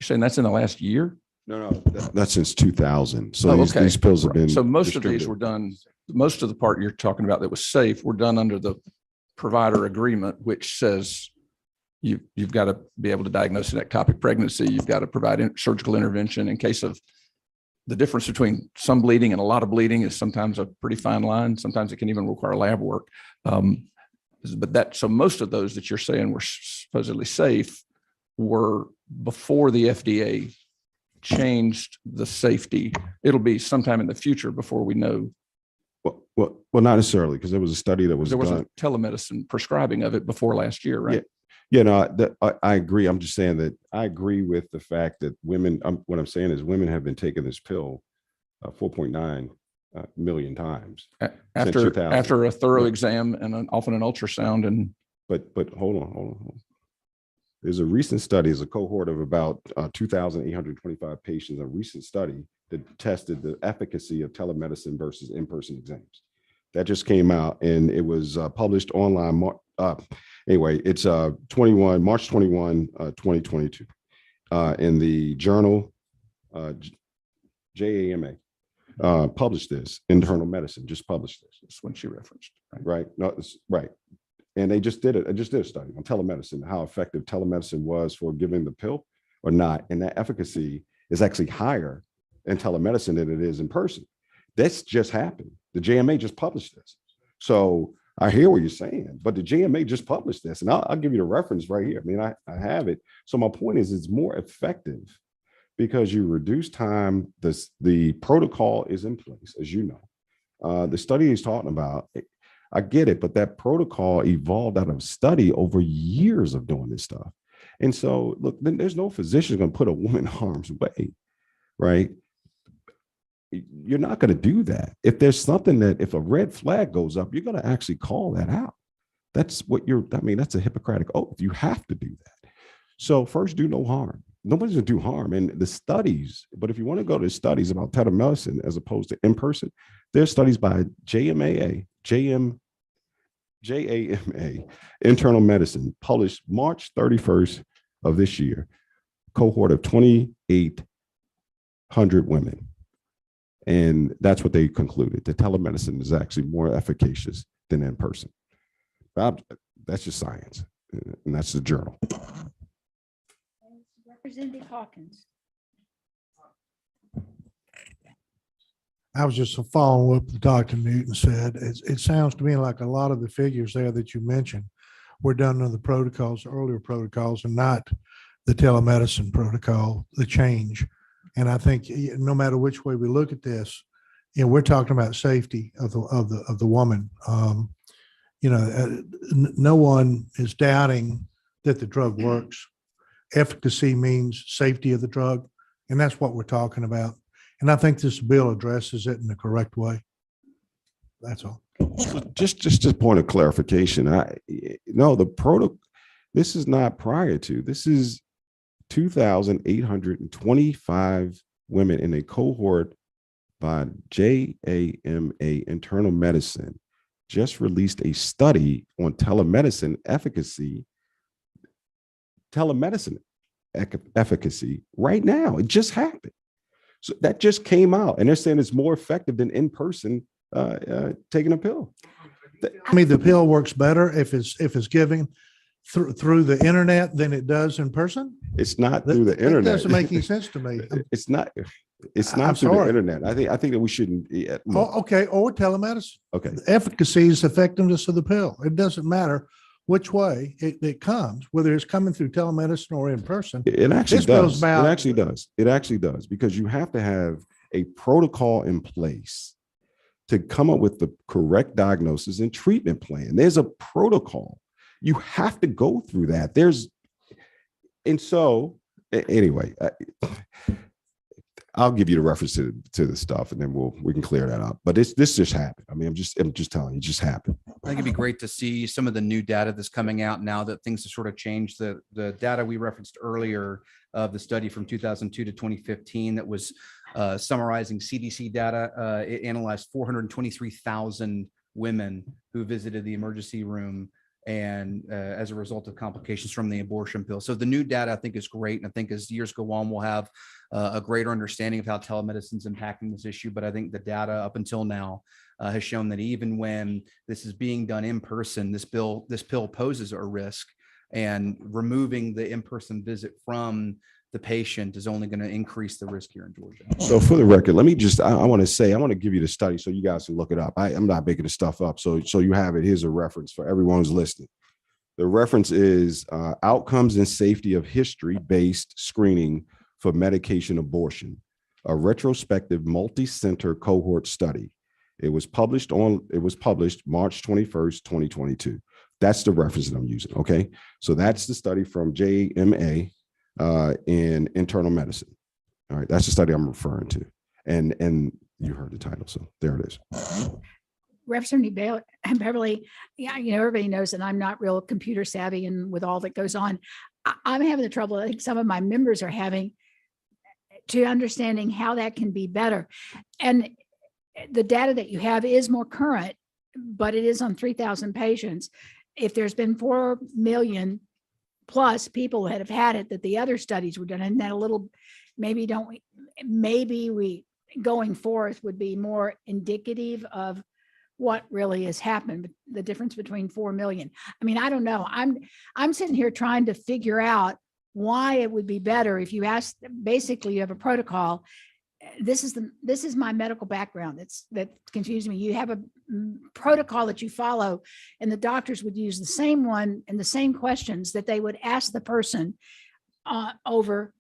saying that's in the last year? No, that's since 2000. So Oh, these pills have been. So most of these distributed. were done, most of the part you're talking about that was safe were done under the provider agreement, which says you've got to be able to diagnose an ectopic pregnancy. You've got to provide surgical intervention in case of the difference between some bleeding and a lot of bleeding is sometimes a pretty fine line. Sometimes it can even require lab work. So most of those that you're saying were supposedly safe were before the FDA changed the safety. It'll be sometime in the future before we know. Well, not necessarily, because there was a study that was There was done. a telemedicine prescribing of it before last year, right? Yeah, no, I agree. I'm just saying that I agree with the fact that women, what I'm saying is women have been taking this pill 4.9 million times. After 2000. a thorough Yeah. exam and often an ultrasound. And But hold on. There's a recent study, there's a cohort of about 2,825 patients, a recent study that tested the efficacy of telemedicine versus in-person exams. That just came out, and it was published online. Anyway, it's March 21, 2022, in the journal JAMA. Published this, Internal Medicine just published this. that's when she referenced. Right? No, it's right. And they just did it. I just did a study on telemedicine, how effective telemedicine was for giving the pill or not. And that efficacy is actually higher in telemedicine than it is in person. This just happened. The JMA just published this. So I hear what you're saying, but the JMA just published this, and I'll give you the reference right here. I mean, I have it. So my point is it's more effective because you reduce time. The protocol is in place, as you know. The study he's talking about, I get it, but that protocol evolved out of study over years of doing this stuff. And so, look, then there's no physician going to put a woman in harm's way, right? you're not going to do that. If there's something that, if a red flag goes up, you're going to actually call that out. That's what that's a Hippocratic oath. You have to do that. So first, do no harm. Nobody's going to do harm. And the studies, but if you want to go to studies about telemedicine as opposed to in person, there's studies by JAMA, Internal Medicine, published March 31st of this year, cohort of 2,800 women. And that's what they concluded, that telemedicine is actually more efficacious than in person. That's just science, and that's the journal. Representative Hawkins. I was just following up what Dr. Newton said. It sounds to me like a lot of the figures there that you mentioned were done under the protocols, earlier protocols, and not the telemedicine protocol, the change. And I think no matter which way we look at this, we're talking about safety of the woman. No one is doubting that the drug works. Efficacy means safety of the drug, and that's what we're talking about. And I think this bill addresses it in the correct way. That's all. So just a point of clarification. This is not prior to. This is 2,825 women in a cohort by JAMA Internal Medicine just released a study on telemedicine efficacy right now. It just happened. So that just came out, and they're saying it's more effective than in person taking a pill. I mean, the pill works better if it's given through the internet than it does in person. It's not through the internet. It doesn't make any sense to me. It's not. It's I'm not through sorry. the internet. I think that we shouldn't. Okay, or telemedicine. Okay. The efficacy is effectiveness of the pill. It doesn't matter which way it comes, whether it's coming through telemedicine or in person. It actually This bill's does. about- It actually does. It actually does, because you have to have a protocol in place to come up with the correct diagnosis and treatment plan. There's a protocol. You have to go through that. Anyway, I'll give you the reference to the stuff, and then we can clear that up. But this just happened. I mean, I'm just telling you, it just happened. I think it'd be great to see some of the new data that's coming out now that things have sort of changed. The data we referenced earlier of the study from 2002 to 2015 that was summarizing CDC data. It analyzed 423,000 women who visited the emergency room and as a result of complications from the abortion pill. So the new data I think is great. And I think as years go on, we'll have a greater understanding of how telemedicine is impacting this issue. But I think the data up until now has shown that even when this is being done in person, this pill poses a risk, and removing the in-person visit from the patient is only going to increase the risk here in Georgia. So for the record, let me just, I want to give you the study so you guys can look it up. I'm not making the stuff up. So you have it. Here's a reference for everyone who's listening. The reference is Outcomes and Safety of History-Based Screening for Medication Abortion, a retrospective multi-center cohort study. It was published March 21st, 2022. That's the reference that I'm using. Okay. So that's the study from JAMA in Internal Medicine. All right. That's the study I'm referring to. And you heard the title. So there it is. Representative Beverly, everybody knows that I'm not real computer savvy, and with all that goes on, I'm having the trouble I think some of my members are having to understanding how that can be better. And the data that you have is more current, but it is on 3,000 patients. If there's been 4 million plus people that have had it, that the other studies were done, and that a little, maybe we going forth would be more indicative of what really has happened, the difference between 4 million. I mean, I don't know. I'm sitting here trying to figure out why it would be better if you ask, basically you have a protocol. This is my medical background that confused me. You have a protocol that you follow, and the doctors would use the same one and the same questions that they would ask the person over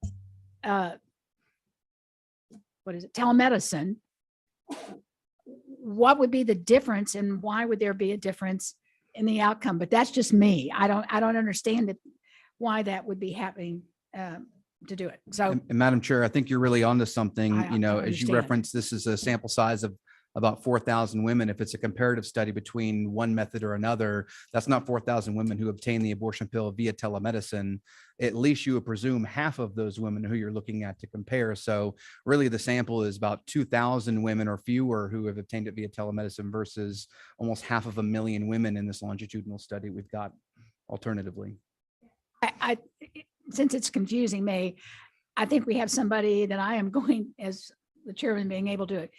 telemedicine. What would be the difference, and why would there be a difference in the outcome? But that's just me. I don't understand it, why that would be happening to do it. So And Madam Chair, I think you're really onto something, I as you understand. referenced, this is a sample size of about 4,000 women. If it's a comparative study between one method or another, that's not 4,000 women who obtain the abortion pill via telemedicine. At least you would presume half of those women who you're looking at to compare. So really the sample is about 2,000 women or fewer who have obtained it via telemedicine versus almost 500,000 women in this longitudinal study we've got alternatively. I, since it's confusing me, I think we have somebody that I am going, as the chairman, being able to,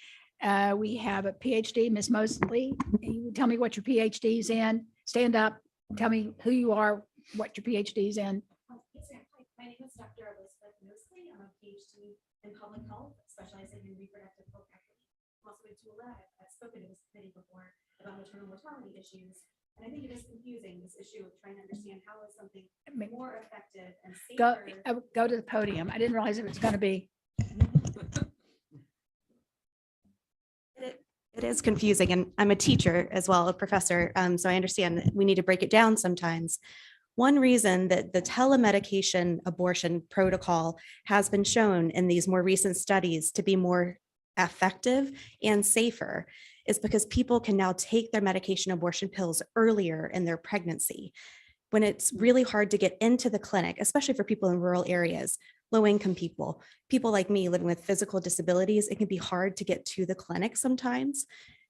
we have a PhD, Ms. Mosley. You tell me what your PhD's in. Stand up, tell me who you are, what your PhD's in. My name is Dr. Elizabeth Mosley. I'm a PhD in public health, specializing in reproductive health equity. I'm also a doula. I've spoken to this committee before about maternal mortality issues. And I think it is confusing, this issue of trying to understand how is something more effective and safer. Go to the podium. I didn't realize it was going to be. It is confusing, and I'm a teacher as well, a professor, so I understand that we need to break it down sometimes. One reason that the telemedication abortion protocol has been shown in these more recent studies to be more effective and safer is because people can now take their medication abortion pills earlier in their pregnancy. When it's really hard to get into the clinic, especially for people in rural areas, low-income people, people like me living with physical disabilities, it can be hard to get to the clinic sometimes.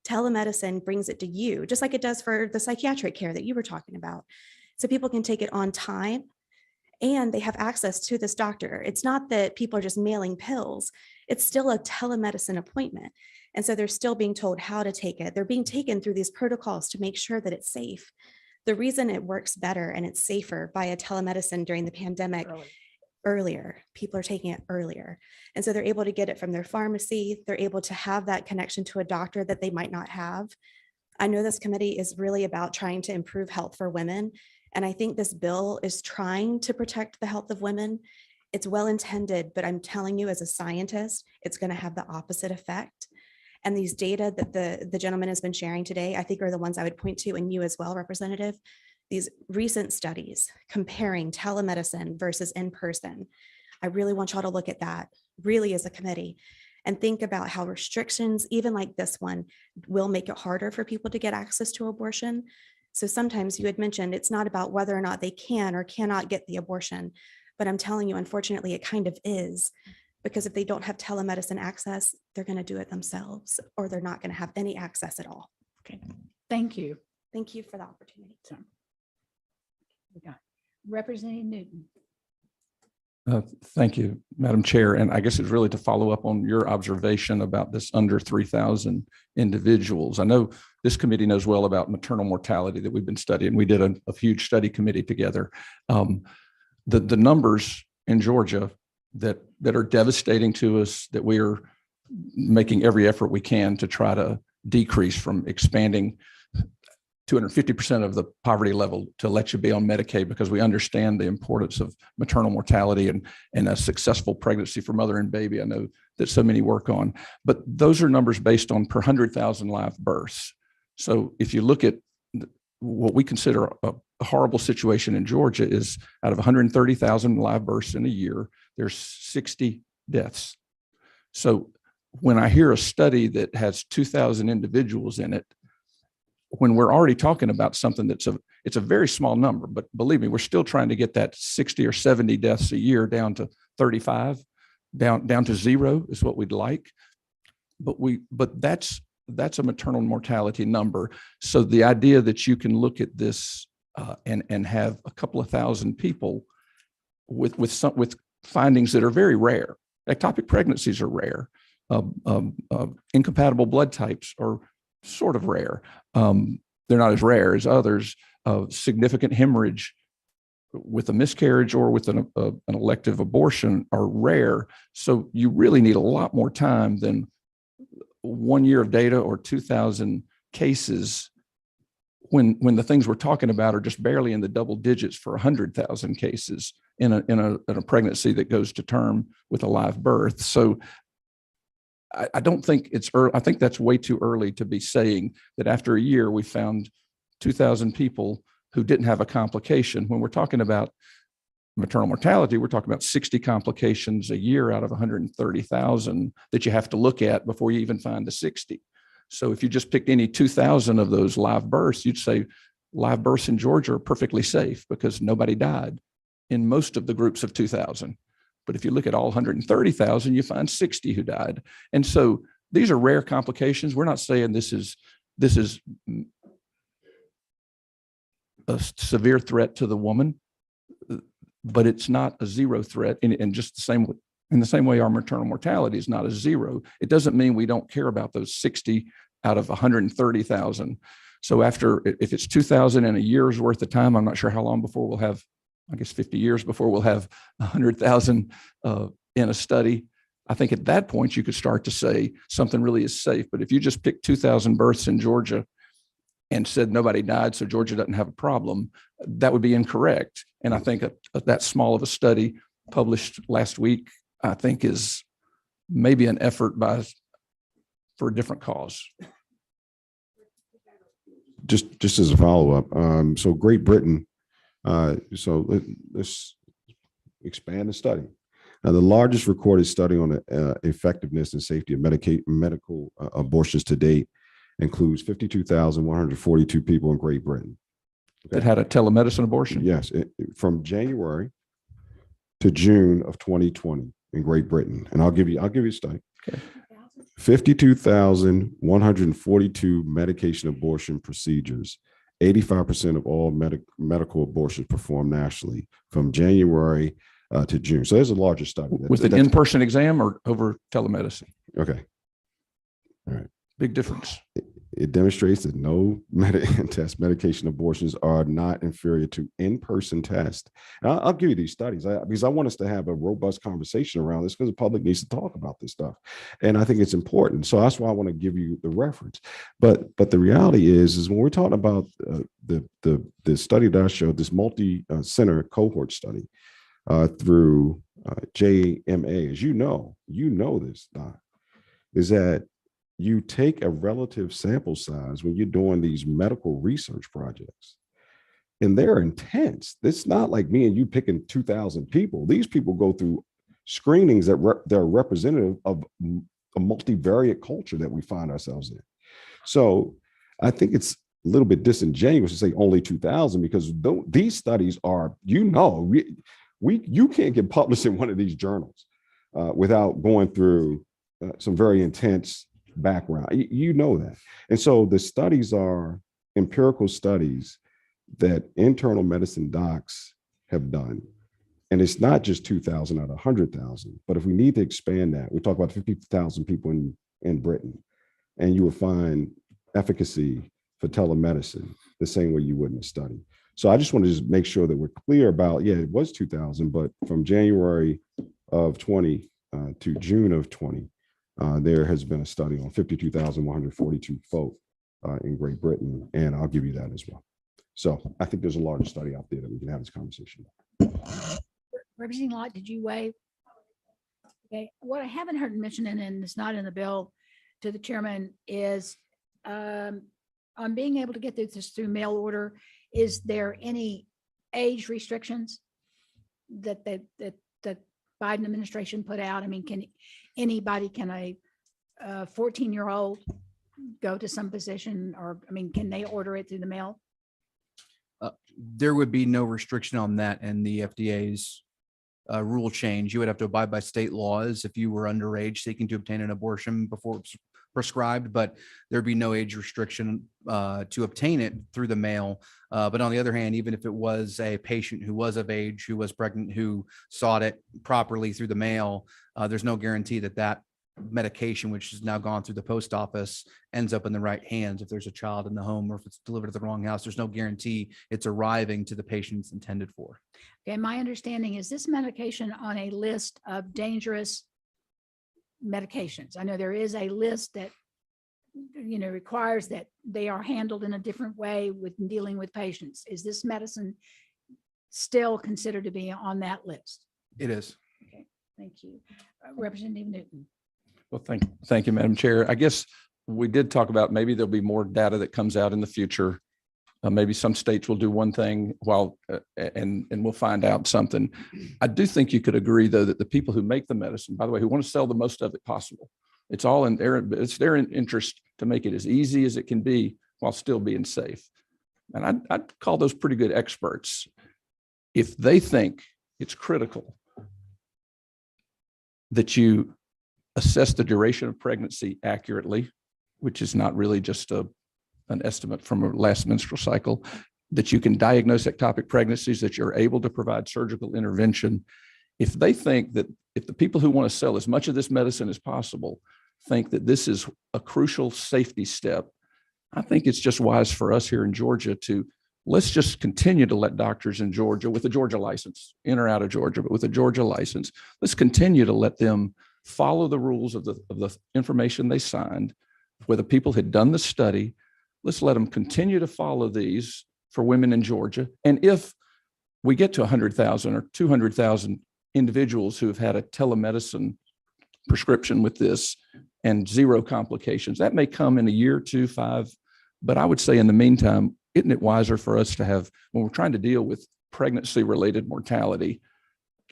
Telemedicine brings it to you, just like it does for the psychiatric care that you were talking about. So people can take it on time and they have access to this doctor. It's not that people are just mailing pills. It's still a telemedicine appointment. And so they're still being told how to take it. They're being taken through these protocols to make sure that it's safe. The reason it works better and it's safer via telemedicine during the pandemic earlier, people are taking it earlier. And so they're able to get it from their pharmacy. They're able to have that connection to a doctor that they might not have. I know this committee is really about trying to improve health for women. And I think this bill is trying to protect the health of women. It's well intended, but I'm telling you as a scientist, it's going to have the opposite effect. And these data that the gentleman has been sharing today, I think are the ones I would point to, and you as well, Representative. These recent studies comparing telemedicine versus in person. I really want y'all to look at that really as a committee and think about how restrictions, even like this one, will make it harder for people to get access to abortion. So sometimes you had mentioned it's not about whether or not they can or cannot get the abortion, but I'm telling you, unfortunately, it kind of is. Because if they don't have telemedicine access, they're going to do it themselves, or they're not going to have any access at all. Okay, thank you. Thank you for the opportunity. We got Representative Newton. Thank you, Madam Chair. And I guess it's really to follow up on your observation about this under 3,000 individuals. I know this committee knows well about maternal mortality that we've been studying. We did a huge study committee together. The numbers in Georgia that are devastating to us, that we are making every effort we can to try to decrease from expanding 250% of the poverty level to let you be on Medicaid, because we understand the importance of maternal mortality and a successful pregnancy for mother and baby. I know that so many work on, but those are numbers based on per 100,000 live births. So if you look at what we consider a horrible situation in Georgia is out of 130,000 live births in a year, there's 60 deaths. So when I hear a study that has 2,000 individuals in it, when we're already talking about something it's a very small number, but believe me, we're still trying to get that 60 or 70 deaths a year down to 35, down to 0 is what we'd like. But that's a maternal mortality number. So the idea that you can look at this and have a couple of thousand people with findings that are very rare. Ectopic pregnancies are rare. Incompatible blood types are sort of rare. They're not as rare as others. Significant hemorrhage with a miscarriage or with an elective abortion are rare. So you really need a lot more time than 1 year of data or 2,000 cases when the things we're talking about are just barely in the double digits for 100,000 cases in a pregnancy that goes to term with a live birth. So I don't think it's early. I think that's way too early to be saying that after a year we found 2,000 people who didn't have a complication. When we're talking about maternal mortality, we're talking about 60 complications a year out of 130,000 that you have to look at before you even find the 60. So if you just picked any 2,000 of those live births, you'd say live births in Georgia are perfectly safe because nobody died in most of the groups of 2,000. But if you look at all 130,000, you find 60 who died. And so these are rare complications. We're not saying this is a severe threat to the woman, but it's not a zero threat. And just in the same way our maternal mortality is not a zero. It doesn't mean we don't care about those 60 out of 130,000. So if it's 2,000 in a year's worth of time, I'm not sure how long before we'll have, I guess 50 years before we'll have 100,000 in a study. I think at that point you could start to say something really is safe. But if you just pick 2,000 births in Georgia and said nobody died, so Georgia doesn't have a problem, that would be incorrect. And I think that small of a study published last week, I think is maybe an effort for a different cause. Just as a follow-up, so Great Britain, so let's expand the study. Now, the largest recorded study on the effectiveness and safety of medical abortions to date includes 52,142 people in Great Britain. That had a telemedicine abortion? Yes, from January to June of 2020 in Great Britain. And I'll give you a study. Okay. 52,142 medication abortion procedures. 85% of all medical abortions performed nationally from January to June. So there's a larger study. With an in-person exam or over telemedicine? Okay. All right. Big difference. It demonstrates that no medication abortions are not inferior to in-person tests. I'll give you these studies because I want us to have a robust conversation around this because the public needs to talk about this stuff. And I think it's important. So that's why I want to give you the reference. But the reality is when we're talking about the study that I showed, this multi-center cohort study through JMA, as you know this, Doc, is that you take a relative sample size when you're doing these medical research projects, and they're intense. It's not like me and you picking 2,000 people. These people go through screenings that are representative of a multivariate culture that we find ourselves in. So I think it's a little bit disingenuous to say only 2,000 because these studies are, you can't get published in one of these journals without going through some very intense background. You know that. And so the studies are empirical studies that internal medicine docs have done. And it's not just 2,000 out of 100,000, but if we need to expand that, we talk about 50,000 people in Britain, and you will find efficacy for telemedicine the same way you would in a study. So I just want to just make sure that we're clear about, it was 2,000, but from January of 20 to June of 20, there has been a study on 52,142 folk in Great Britain, and I'll give you that as well. So I think there's a larger study out there that we can have this conversation. Representative Lott, did you weigh? Okay, what I haven't heard mentioned, and it's not in the bill to the chairman, is on being able to get this through mail order, is there any age restrictions that the Biden administration put out? I mean, can a 14-year-old go to some physician, or, I mean, can they order it through the mail? There would be no restriction on that in the FDA's rule change. You would have to abide by state laws if you were underage seeking to obtain an abortion before it's prescribed, but there'd be no age restriction to obtain it through the mail. But on the other hand, even if it was a patient who was of age, who was pregnant, who sought it properly through the mail, there's no guarantee that medication, which has now gone through the post office, ends up in the right hands. If there's a child in the home or if it's delivered to the wrong house, there's no guarantee it's arriving to the patient it's intended for. Okay, my understanding is this medication on a list of dangerous medications. I know there is a list that requires that they are handled in a different way with dealing with patients. Is this medicine still considered to be on that list? It is. Okay, thank you. Representative Newton. Well, thank you, Madam Chair. I guess we did talk about maybe there'll be more data that comes out in the future Maybe some states will do one thing while, and we'll find out something. I do think you could agree, though, that the people who make the medicine, by the way, who want to sell the most of it possible, it's all in their, it's their interest to make it as easy as it can be while still being safe. And I'd call those pretty good experts. If they think it's critical that you assess the duration of pregnancy accurately, which is not really just an estimate from a last menstrual cycle, that you can diagnose ectopic pregnancies, that you're able to provide surgical intervention. If they think that, if the people who want to sell as much of this medicine as possible think that this is a crucial safety step, I think it's just wise for us here in Georgia to, let's just continue to let doctors in Georgia with a Georgia license, in or out of Georgia, but with a Georgia license, let's continue to let them follow the rules of the information they signed, where the people had done the study. Let's let them continue to follow these for women in Georgia. And if we get to 100,000 or 200,000 individuals who have had a telemedicine prescription with this and zero complications, that may come in a year, 2, 5. But I would say in the meantime, isn't it wiser for us to have, when we're trying to deal with pregnancy-related mortality,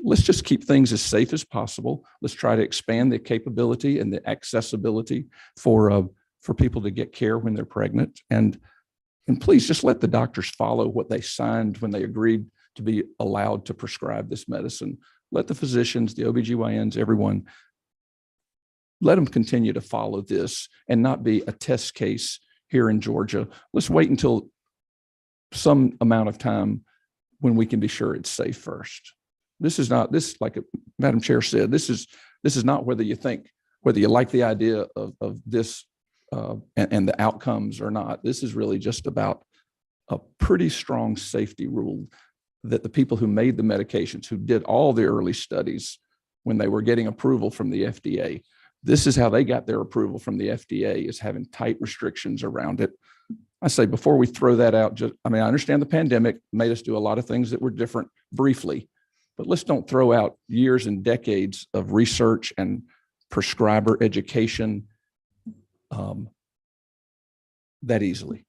let's just keep things as safe as possible. Let's try to expand the capability and the accessibility for people to get care when they're pregnant. And please just let the doctors follow what they signed when they agreed to be allowed to prescribe this medicine. Let the physicians, the OBGYNs, everyone, let them continue to follow this and not be a test case here in Georgia. Let's wait until some amount of time when we can be sure it's safe first. This is not, this, like Madam Chair said, this is not whether you like the idea of this and the outcomes or not. This is really just about a pretty strong safety rule that the people who made the medications, who did all the early studies when they were getting approval from the FDA, this is how they got their approval from the FDA, is having tight restrictions around it. I say, before we throw that out, I understand the pandemic made us do a lot of things that were different briefly, but let's don't throw out years and decades of research and prescriber education that easily.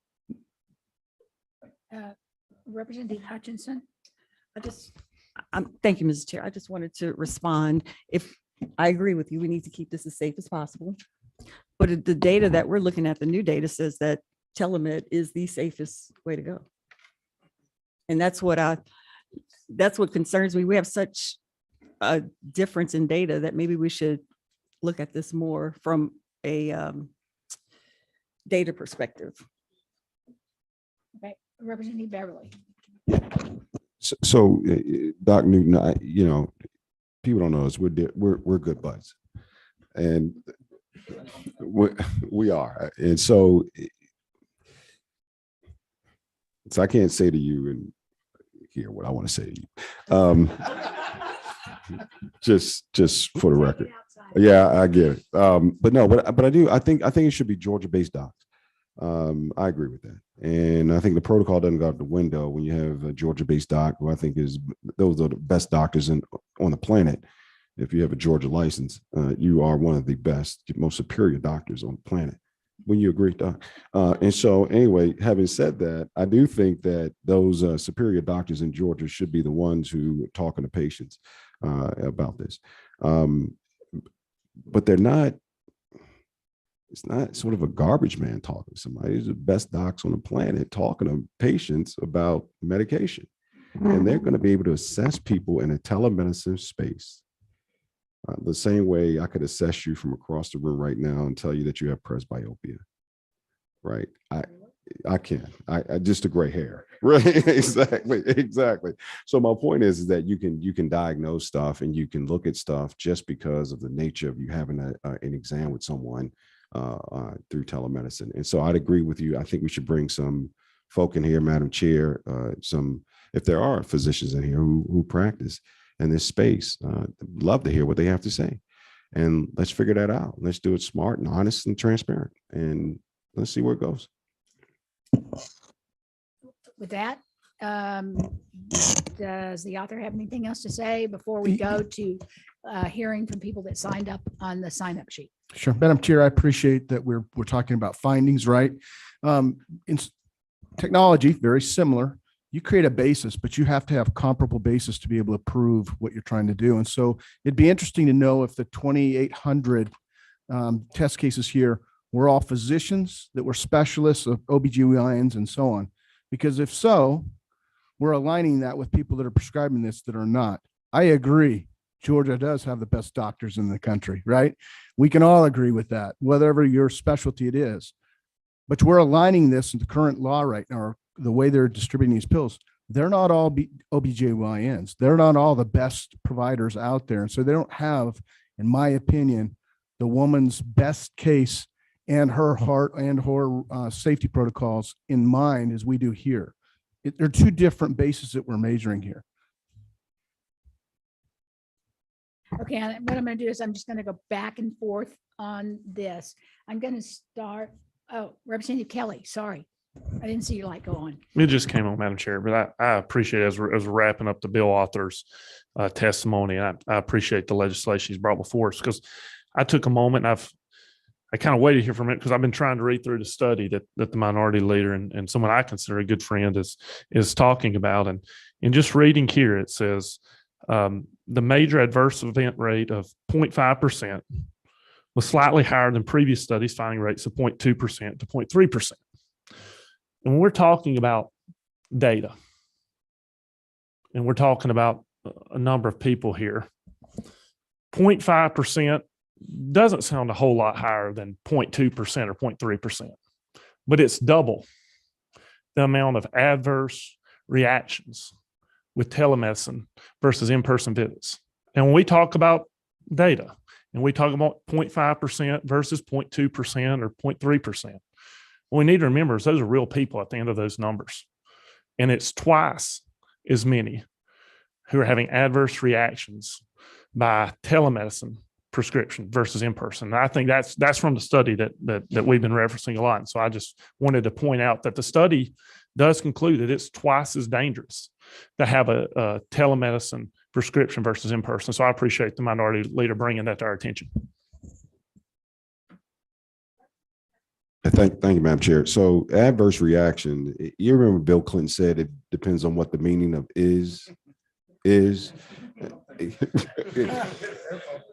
Representative Hutchinson. Thank you, Mrs. Chair. I just wanted to respond. If I agree with you, we need to keep this as safe as possible. But the data that we're looking at, the new data, says that telemed is the safest way to go. And that's what concerns me. We have such a difference in data that maybe we should look at this more from a data perspective. Okay, Representative Beverly. So, Doc Newton, people don't know us. We're good buds, and we are. And so I can't say to you and hear what I want to say to you. Just for the record. Yeah, I get it. But no, but I do. I think it should be Georgia-based docs. I agree with that. And I think the protocol doesn't go out the window when you have a Georgia-based doc, who I think those are the best doctors on the planet. If you have a Georgia license, you are one of the best, most superior doctors on the planet. Wouldn't you agree, Doc? And so anyway, having said that, I do think that those superior doctors in Georgia should be the ones who are talking to patients about this. But they're not, it's not sort of a garbage man talking to somebody. These are the best docs on the planet talking to patients about medication. And they're going to be able to assess people in a telemedicine space the same way I could assess you from across the room right now and tell you that you have presbyopia, right? I can. I just a gray hair, right? Exactly. So my point is that you can diagnose stuff and you can look at stuff just because of the nature of you having an exam with someone through telemedicine. And so I'd agree with you. I think we should bring some folk in here, Madam Chair, if there are physicians in here who practice in this space, love to hear what they have to say. And let's figure that out. Let's do it smart and honest and transparent. And let's see where it goes. With that, does the author have anything else to say before we go to hearing from people that signed up on the sign-up sheet? Sure. Madam Chair, I appreciate that we're talking about findings, right? technology, very similar. You create a basis, but you have to have comparable basis to be able to prove what you're trying to do. And so it'd be interesting to know if the 2,800 test cases here were all physicians that were specialists of OBGYNs and so on. Because if so, we're aligning that with people that are prescribing this that are not. I agree. Georgia does have the best doctors in the country, right? We can all agree with that, whatever your specialty it is. But we're aligning this in the current law right now, or the way they're distributing these pills. They're not all OBGYNs. They're not all the best providers out there. And so they don't have, in my opinion, the woman's best case and her heart and her safety protocols in mind as we do here. They're two different bases that we're measuring here. Okay, and what I'm going to do is I'm just going to go back and forth on this. I'm going to start. Oh, Representative Kelly, sorry. I didn't see your light go on. It just came on, Madam Chair, but I appreciate as we're wrapping up the bill author's testimony. I appreciate the legislation he's brought before us, because I took a moment and I kind of waited here for a minute because I've been trying to read through the study that the minority leader and someone I consider a good friend is talking about. And in just reading here, it says the major adverse event rate of 0.5% was slightly higher than previous studies, finding rates of 0.2% to 0.3%. And when we're talking about data, and we're talking about a number of people here, 0.5% doesn't sound a whole lot higher than 0.2% or 0.3%, but it's double the amount of adverse reactions with telemedicine versus in-person visits. And when we talk about data and we talk about 0.5% versus 0.2% or 0.3%, what we need to remember is those are real people at the end of those numbers. And it's twice as many who are having adverse reactions by telemedicine prescription versus in-person. And I think that's from the study that we've been referencing a lot. And so I just wanted to point out that the study does conclude that it's twice as dangerous to have a telemedicine prescription versus in-person. So I appreciate the minority leader bringing that to our attention. Thank you, Madam Chair. So adverse reaction, you remember Bill Clinton said it depends on what the meaning of is. It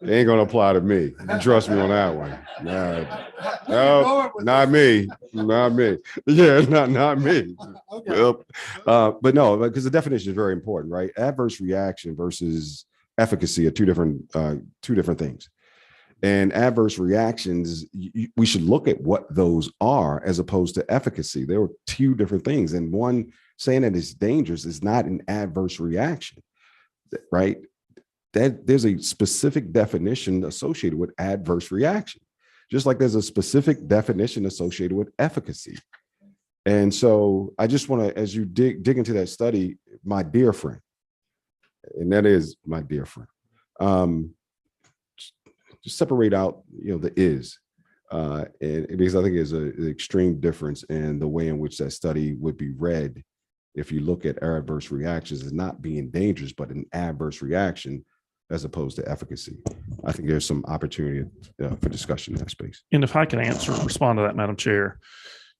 ain't gonna apply to me. Trust me on that one. No, not me. Not me. Yeah, not me. But no, because the definition is very important, right? Adverse reaction versus efficacy are two different things. And adverse reactions, we should look at what those are as opposed to efficacy. There are two different things. And one saying that it's dangerous is not an adverse reaction, right? That there's a specific definition associated with adverse reaction, just like there's a specific definition associated with efficacy. And so I just want to, as you dig into that study, my dear friend, and that is my dear friend, just separate out, the is, and because I think there's an extreme difference in the way in which that study would be read. If you look at adverse reactions as not being dangerous, but an adverse reaction as opposed to efficacy. I think there's some opportunity for discussion in that space. And if I can respond to that, Madam Chair,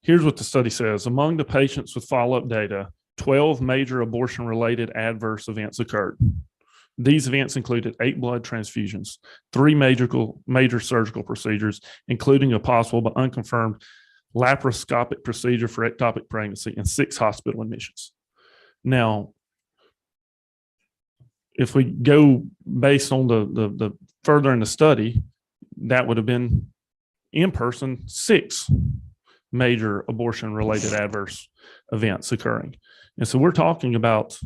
here's what the study says. Among the patients with follow-up data, 12 major abortion-related adverse events occurred. These events included 8 blood transfusions, 3 major surgical procedures, including a possible but unconfirmed laparoscopic procedure for ectopic pregnancy, and 6 hospital admissions. Now, if we go based on the further in the study, that would have been in person 6 major abortion-related adverse events occurring. And so we're talking about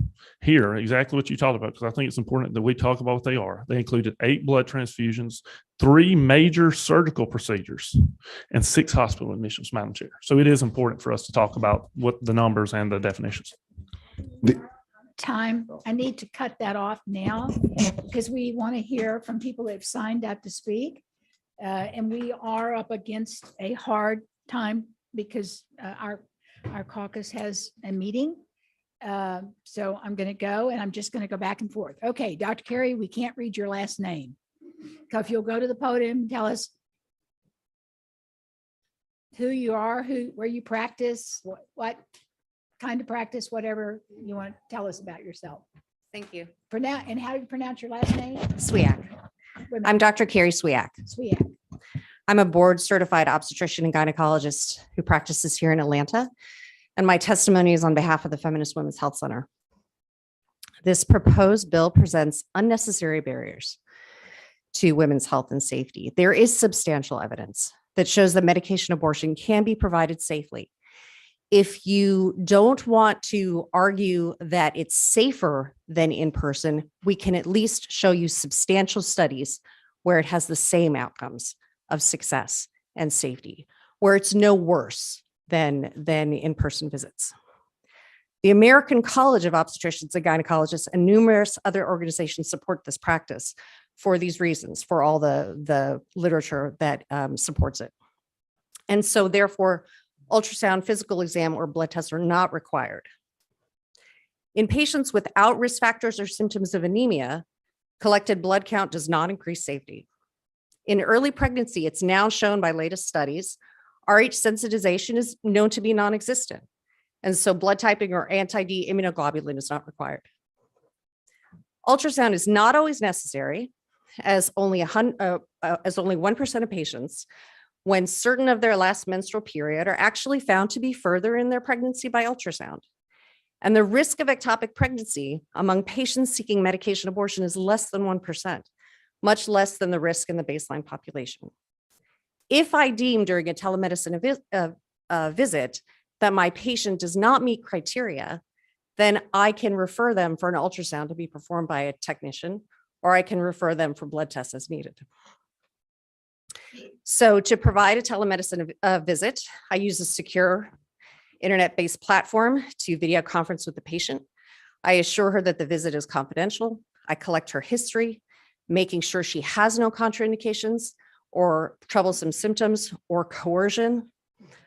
here exactly what you talked about, because I think it's important that we talk about what they are. They included 8 blood transfusions, 3 major surgical procedures, and 6 hospital admissions, Madam Chair. So it is important for us to talk about what the numbers and the definitions. Time. I need to cut that off now because we want to hear from people that have signed up to speak. And we are up against a hard time because our caucus has a meeting. So I'm going to go and I'm just going to go back and forth. Okay, Dr. Carey, we can't read your last name. So if you'll go to the podium and tell us who you are, where you practice, what kind of practice, whatever you want to tell us about yourself. Thank you. And how do you pronounce your last name? Swiak. Wait a I'm minute. Dr. Carrie Swiak. Swiak. I'm a board certified obstetrician and gynecologist who practices here in Atlanta. And my testimony is on behalf of the Feminist Women's Health Center. This proposed bill presents unnecessary barriers to women's health and safety. There is substantial evidence that shows that medication abortion can be provided safely. If you don't want to argue that it's safer than in person, we can at least show you substantial studies where it has the same outcomes of success and safety, where it's no worse than in-person visits. The American College of Obstetricians and Gynecologists and numerous other organizations support this practice for these reasons, for all the literature that supports it. And so therefore, ultrasound, physical exam, or blood tests are not required. In patients without risk factors or symptoms of anemia, collected blood count does not increase safety. In early pregnancy, it's now shown by latest studies, Rh sensitization is known to be non-existent. And so blood typing or anti-D immunoglobulin is not required. Ultrasound is not always necessary, as only 1% of patients, when certain of their last menstrual period, are actually found to be further in their pregnancy by ultrasound. And the risk of ectopic pregnancy among patients seeking medication abortion is less than 1%, much less than the risk in the baseline population. If I deem during a telemedicine visit that my patient does not meet criteria, then I can refer them for an ultrasound to be performed by a technician, or I can refer them for blood tests as needed. So to provide a telemedicine visit, I use a secure internet-based platform to video conference with the patient. I assure her that the visit is confidential. I collect her history, making sure she has no contraindications or troublesome symptoms or coercion.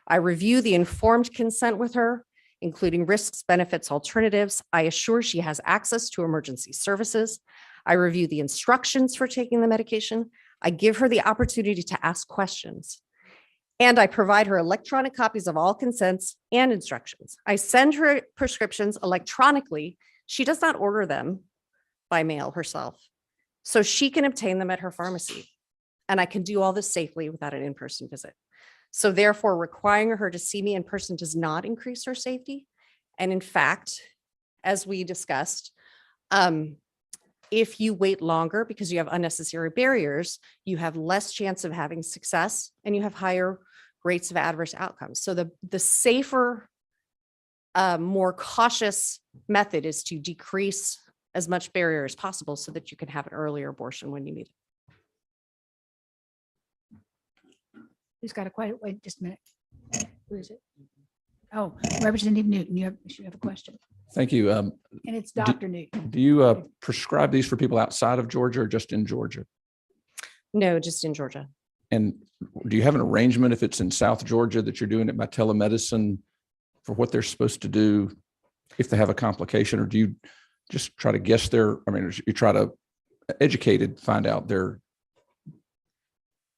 I review the informed consent with her, including risks, benefits, alternatives. I assure she has access to emergency services. I review the instructions for taking the medication. I give her the opportunity to ask questions. And I provide her electronic copies of all consents and instructions. I send her prescriptions electronically. She does not order them by mail herself, so she can obtain them at her pharmacy. And I can do all this safely without an in-person visit. So therefore, requiring her to see me in person does not increase her safety. And in fact, as we discussed, if you wait longer because you have unnecessary barriers, you have less chance of having success and you have higher rates of adverse outcomes. So the safer, more cautious method is to decrease as much barrier as possible so that you can have an earlier abortion when you need it. Who's got a question? Wait just a minute. Who is it? Oh, Representative Newton, you have a question. Thank you. And it's Dr. Newton. Do you prescribe these for people outside of Georgia or just in Georgia? No, just in Georgia. And do you have an arrangement if it's in South Georgia that you're doing it by telemedicine for what they're supposed to do if they have a complication, or do you just try to guess you try to find out their.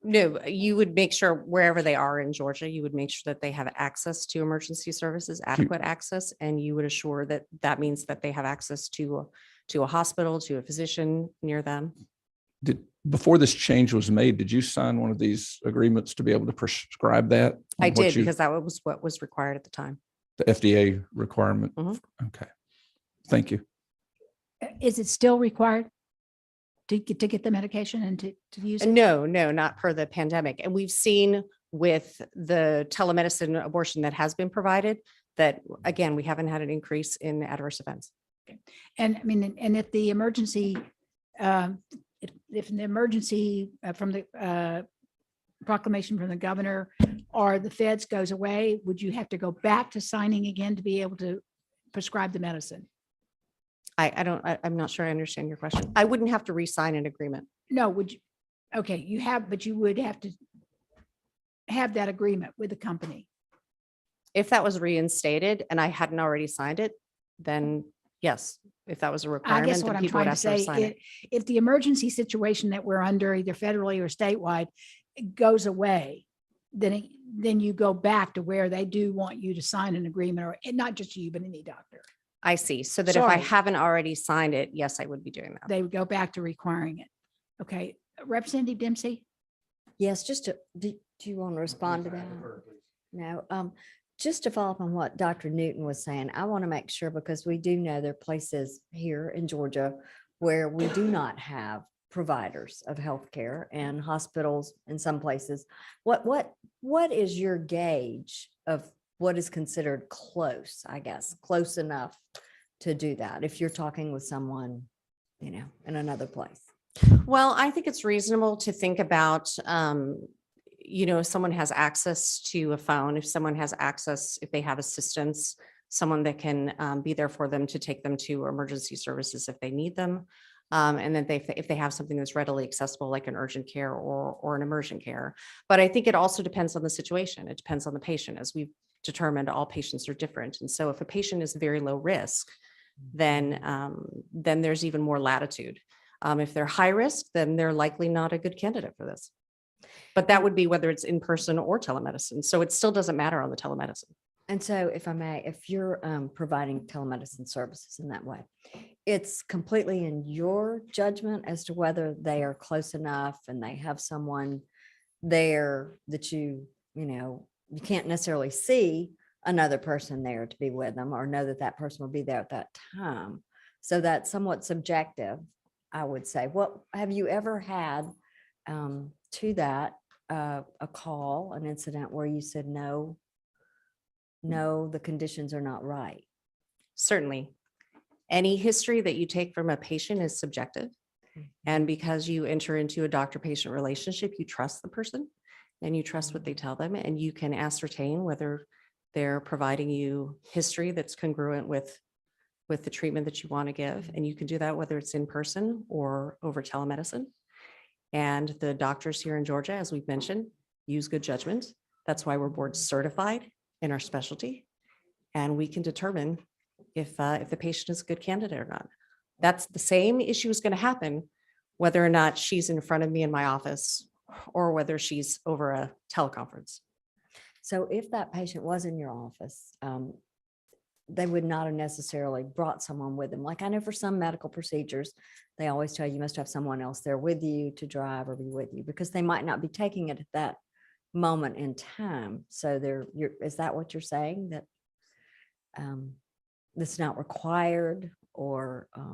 No, you would make sure wherever they are in Georgia, you would make sure that they have access to emergency services, adequate access, and you would assure that that means that they have access to a hospital, to a physician near them. Before this change was made, did you sign one of these agreements to be able to prescribe that? I did, because that was what was required at the time. The FDA requirement? Mhm. Okay. Thank you. Is it still required to get the medication and to use it? No, not per the pandemic. And we've seen with the telemedicine abortion that has been provided that, again, we haven't had an increase in adverse events. And I mean, and if the emergency, if the emergency from the proclamation from the governor or the feds goes away, would you have to go back to signing again to be able to prescribe the medicine? I'm not sure I understand your question. I wouldn't have to re-sign an agreement. No, would you? Okay, but you would have to have that agreement with the company. If that was reinstated and I hadn't already signed it, then yes, if that was a I requirement, guess what then I'm people would trying to have to say, sign it. if the emergency situation that we're under, either federally or statewide, it goes away, then then you go back to where they do want you to sign an agreement, or and not just you, but any doctor. I see. So that if I Sorry. haven't already signed it, yes, I would be doing that. They would go back to requiring it. Okay, Representative Dempsey? Yes, do you want to respond to that? No, just to follow up on what Dr. Newton was saying, I want to make sure, because we do know there are places here in Georgia where we do not have providers of healthcare and hospitals in some places. What is your gauge of what is considered close, I guess, close enough to do that if you're talking with someone, in another place? Well, I think it's reasonable to think about, if someone has access to a phone, if someone has access, if they have assistance, someone that can be there for them to take them to emergency services if they need them. And then if they have something that's readily accessible, like an urgent care or an emergent care. But I think it also depends on the situation. It depends on the patient. As we've determined, all patients are different. And so if a patient is very low risk, then there's even more latitude. If they're high risk, then they're likely not a good candidate for this. But that would be whether it's in person or telemedicine. So it still doesn't matter on the telemedicine. And so if I may, if you're providing telemedicine services in that way, it's completely in your judgment as to whether they are close enough and they have someone there that you can't necessarily see another person there to be with them or know that that person will be there at that time. So that's somewhat subjective, I would say. What have you ever had to that a call, an incident where you said, no, the conditions are not right? Certainly. Any history that you take from a patient is subjective. And because you enter into a doctor-patient relationship, you trust the person and you trust what they tell them, and you can ascertain whether they're providing you history that's congruent with the treatment that you want to give. And you can do that whether it's in person or over telemedicine. And the doctors here in Georgia, as we've mentioned, use good judgment. That's why we're board certified in our specialty. And we can determine if the patient is a good candidate or not. That's the same issue is going to happen whether or not she's in front of me in my office or whether she's over a teleconference. So if that patient was in your office, they would not have necessarily brought someone with them. Like I know for some medical procedures, they always tell you must have someone else there with you to drive or be with you, because they might not be taking it at that moment in time. So is that what you're saying, that that's not required? Or I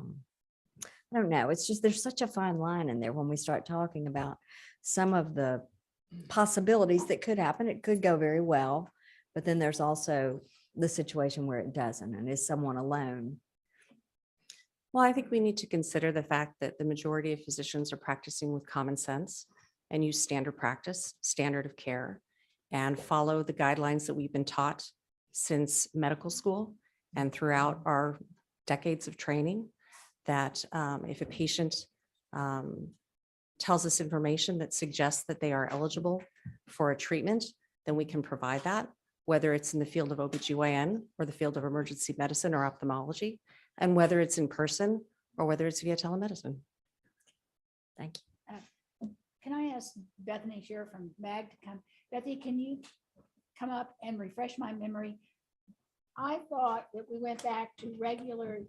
don't know. It's just there's such a fine line in there when we start talking about some of the possibilities that could happen. It could go very well, but then there's also the situation where it doesn't, and is someone alone. Well, I think we need to consider the fact that the majority of physicians are practicing with common sense and use standard practice, standard of care, and follow the guidelines that we've been taught since medical school and throughout our decades of training, that if a patient tells us information that suggests that they are eligible for a treatment, then we can provide that, whether it's in the field of OBGYN or the field of emergency medicine or ophthalmology, and whether it's in person or whether it's via telemedicine. Thank you. Can I ask Bethany Shearer from MAG to come? Bethany, can you come up and refresh my memory? I thought that we went back to regular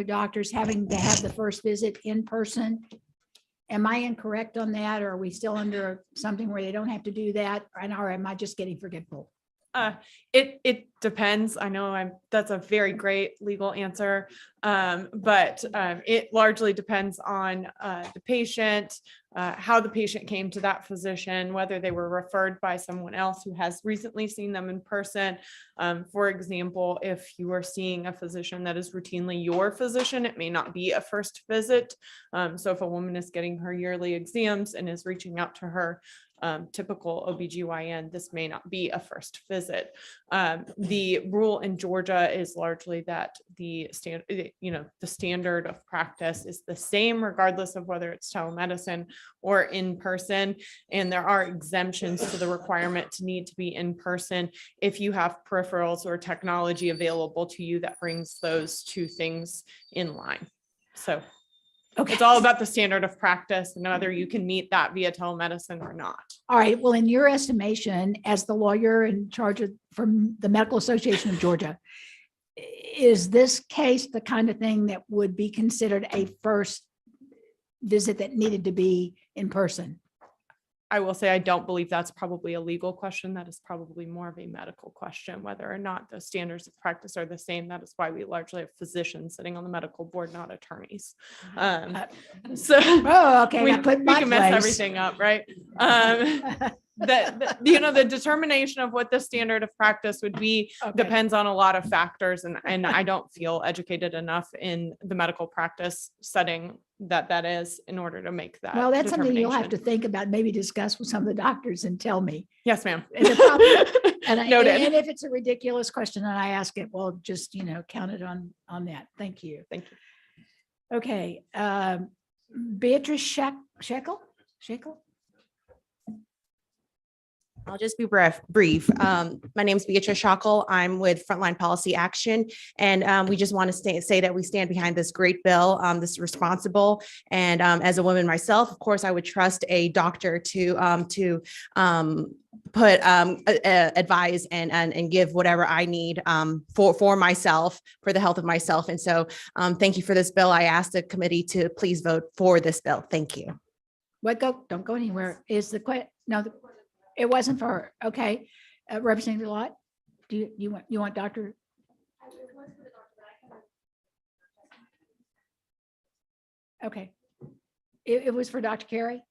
doctors having to have the first visit in person. Am I incorrect on that? Or are we still under something where they don't have to do that? Or am I just getting forgetful? It depends. I know that's a very great legal answer, but it largely depends on the patient, how the patient came to that physician, whether they were referred by someone else who has recently seen them in person. For example, if you are seeing a physician that is routinely your physician, it may not be a first visit. So if a woman is getting her yearly exams and is reaching out to her typical OBGYN, this may not be a first visit. The rule in Georgia is largely that the standard of practice is the same regardless of whether it's telemedicine or in person. And there are exemptions to the requirement to need to be in person if you have peripherals or technology available to you that brings those two things in line. So Okay. It's all about the standard of practice and whether you can meet that via telemedicine or not. All right. Well, in your estimation, as the lawyer in charge of from the Medical Association of Georgia, is this case the kind of thing that would be considered a first visit that needed to be in person? I will say I don't believe that's probably a legal question. That is probably more of a medical question, whether or not the standards of practice are the same. That is why we largely have physicians sitting on the medical board, not attorneys. So Oh, okay. we, I put we my can mess place. everything up, right? The determination of what the standard of practice would be Okay. depends on a lot of factors, and I don't feel educated enough in the medical practice setting that is in order to make that. Well, that's something you'll have to determination. think about, maybe discuss with some of the doctors and tell me. Yes, ma'am. And the problem- And Noted. if it's a ridiculous question and I ask it, well, just, count it on that. Thank you. Thank you. Okay. Beatrice Shekel? I'll just be brief. My name is Beatrice Schockel. I'm with Frontline Policy Action, and we just want to say that we stand behind this great bill. This is responsible, and as a woman myself, of course, I would trust a doctor to put advise and give whatever I need for myself, for the health of myself. And so, thank you for this bill. I ask the committee to please vote for this bill. Thank you. Don't go anywhere. Is the question? No, it wasn't for her. Okay. Representative Lott, do you want Dr.? Okay. It was for Dr. Carey?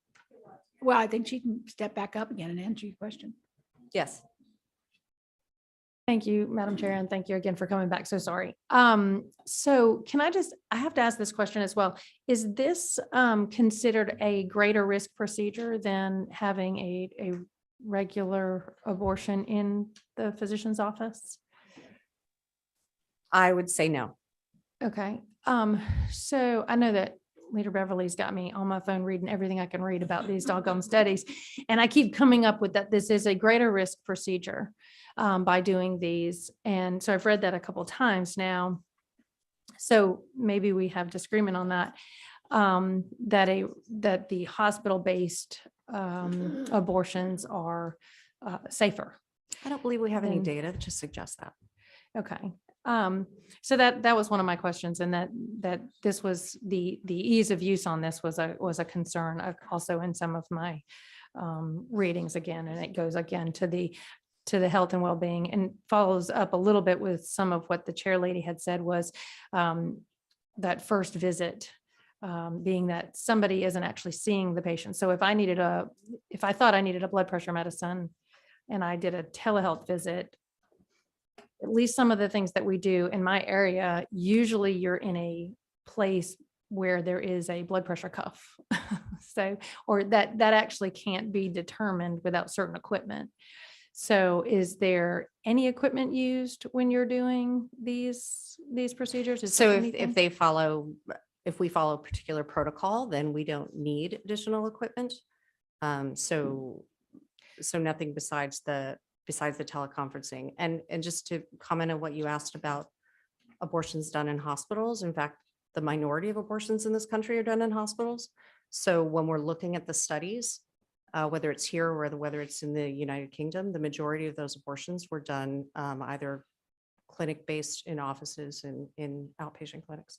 Well, I think she can step back up again and answer your question. Yes. Thank you, Madam Chair, and thank you again for coming back. So sorry. So can I have to ask this question as well. Is this considered a greater risk procedure than having a regular abortion in the physician's office? I would say no. Okay. So I know that Leader Beverly's got me on my phone reading everything I can read about these doggone studies. And I keep coming up with that this is a greater risk procedure by doing these. And so I've read that a couple of times now. So maybe we have disagreement on that, that the hospital-based abortions are safer. I don't believe we have any Then- data to suggest that. Okay. So that was one of my questions, and that this was the ease of use on this was a concern also in some of my readings again, and it goes again to the health and well-being, and follows up a little bit with some of what the chair lady had said was that first visit being that somebody isn't actually seeing the patient. So if I thought I needed a blood pressure medicine and I did a telehealth visit, at least some of the things that we do in my area, usually you're in a place where there is a blood pressure cuff. So, or that actually can't be determined without certain equipment. So is there any equipment used when you're doing these procedures? Is So there if anything? we follow a particular protocol, then we don't need additional equipment. So nothing besides the teleconferencing. And just to comment on what you asked about abortions done in hospitals, in fact, the minority of abortions in this country are done in hospitals. So when we're looking at the studies, whether it's here or whether it's in the United Kingdom, the majority of those abortions were done either clinic-based in offices and in outpatient clinics.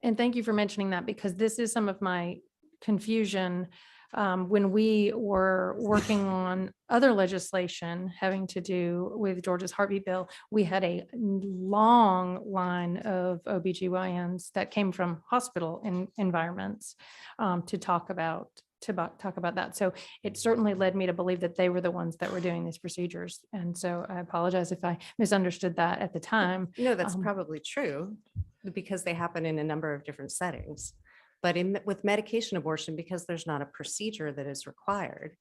And thank you for mentioning that, because this is some of my confusion. When we were working on other legislation having to do with Georgia's heartbeat bill, we had a long line of OBGYNs that came from hospital environments to talk about that. So it certainly led me to believe that they were the ones that were doing these procedures. And so I apologize if I misunderstood that at the time. No, that's probably true, because they happen in a number of different settings. But with medication abortion, because there's not a procedure that is required,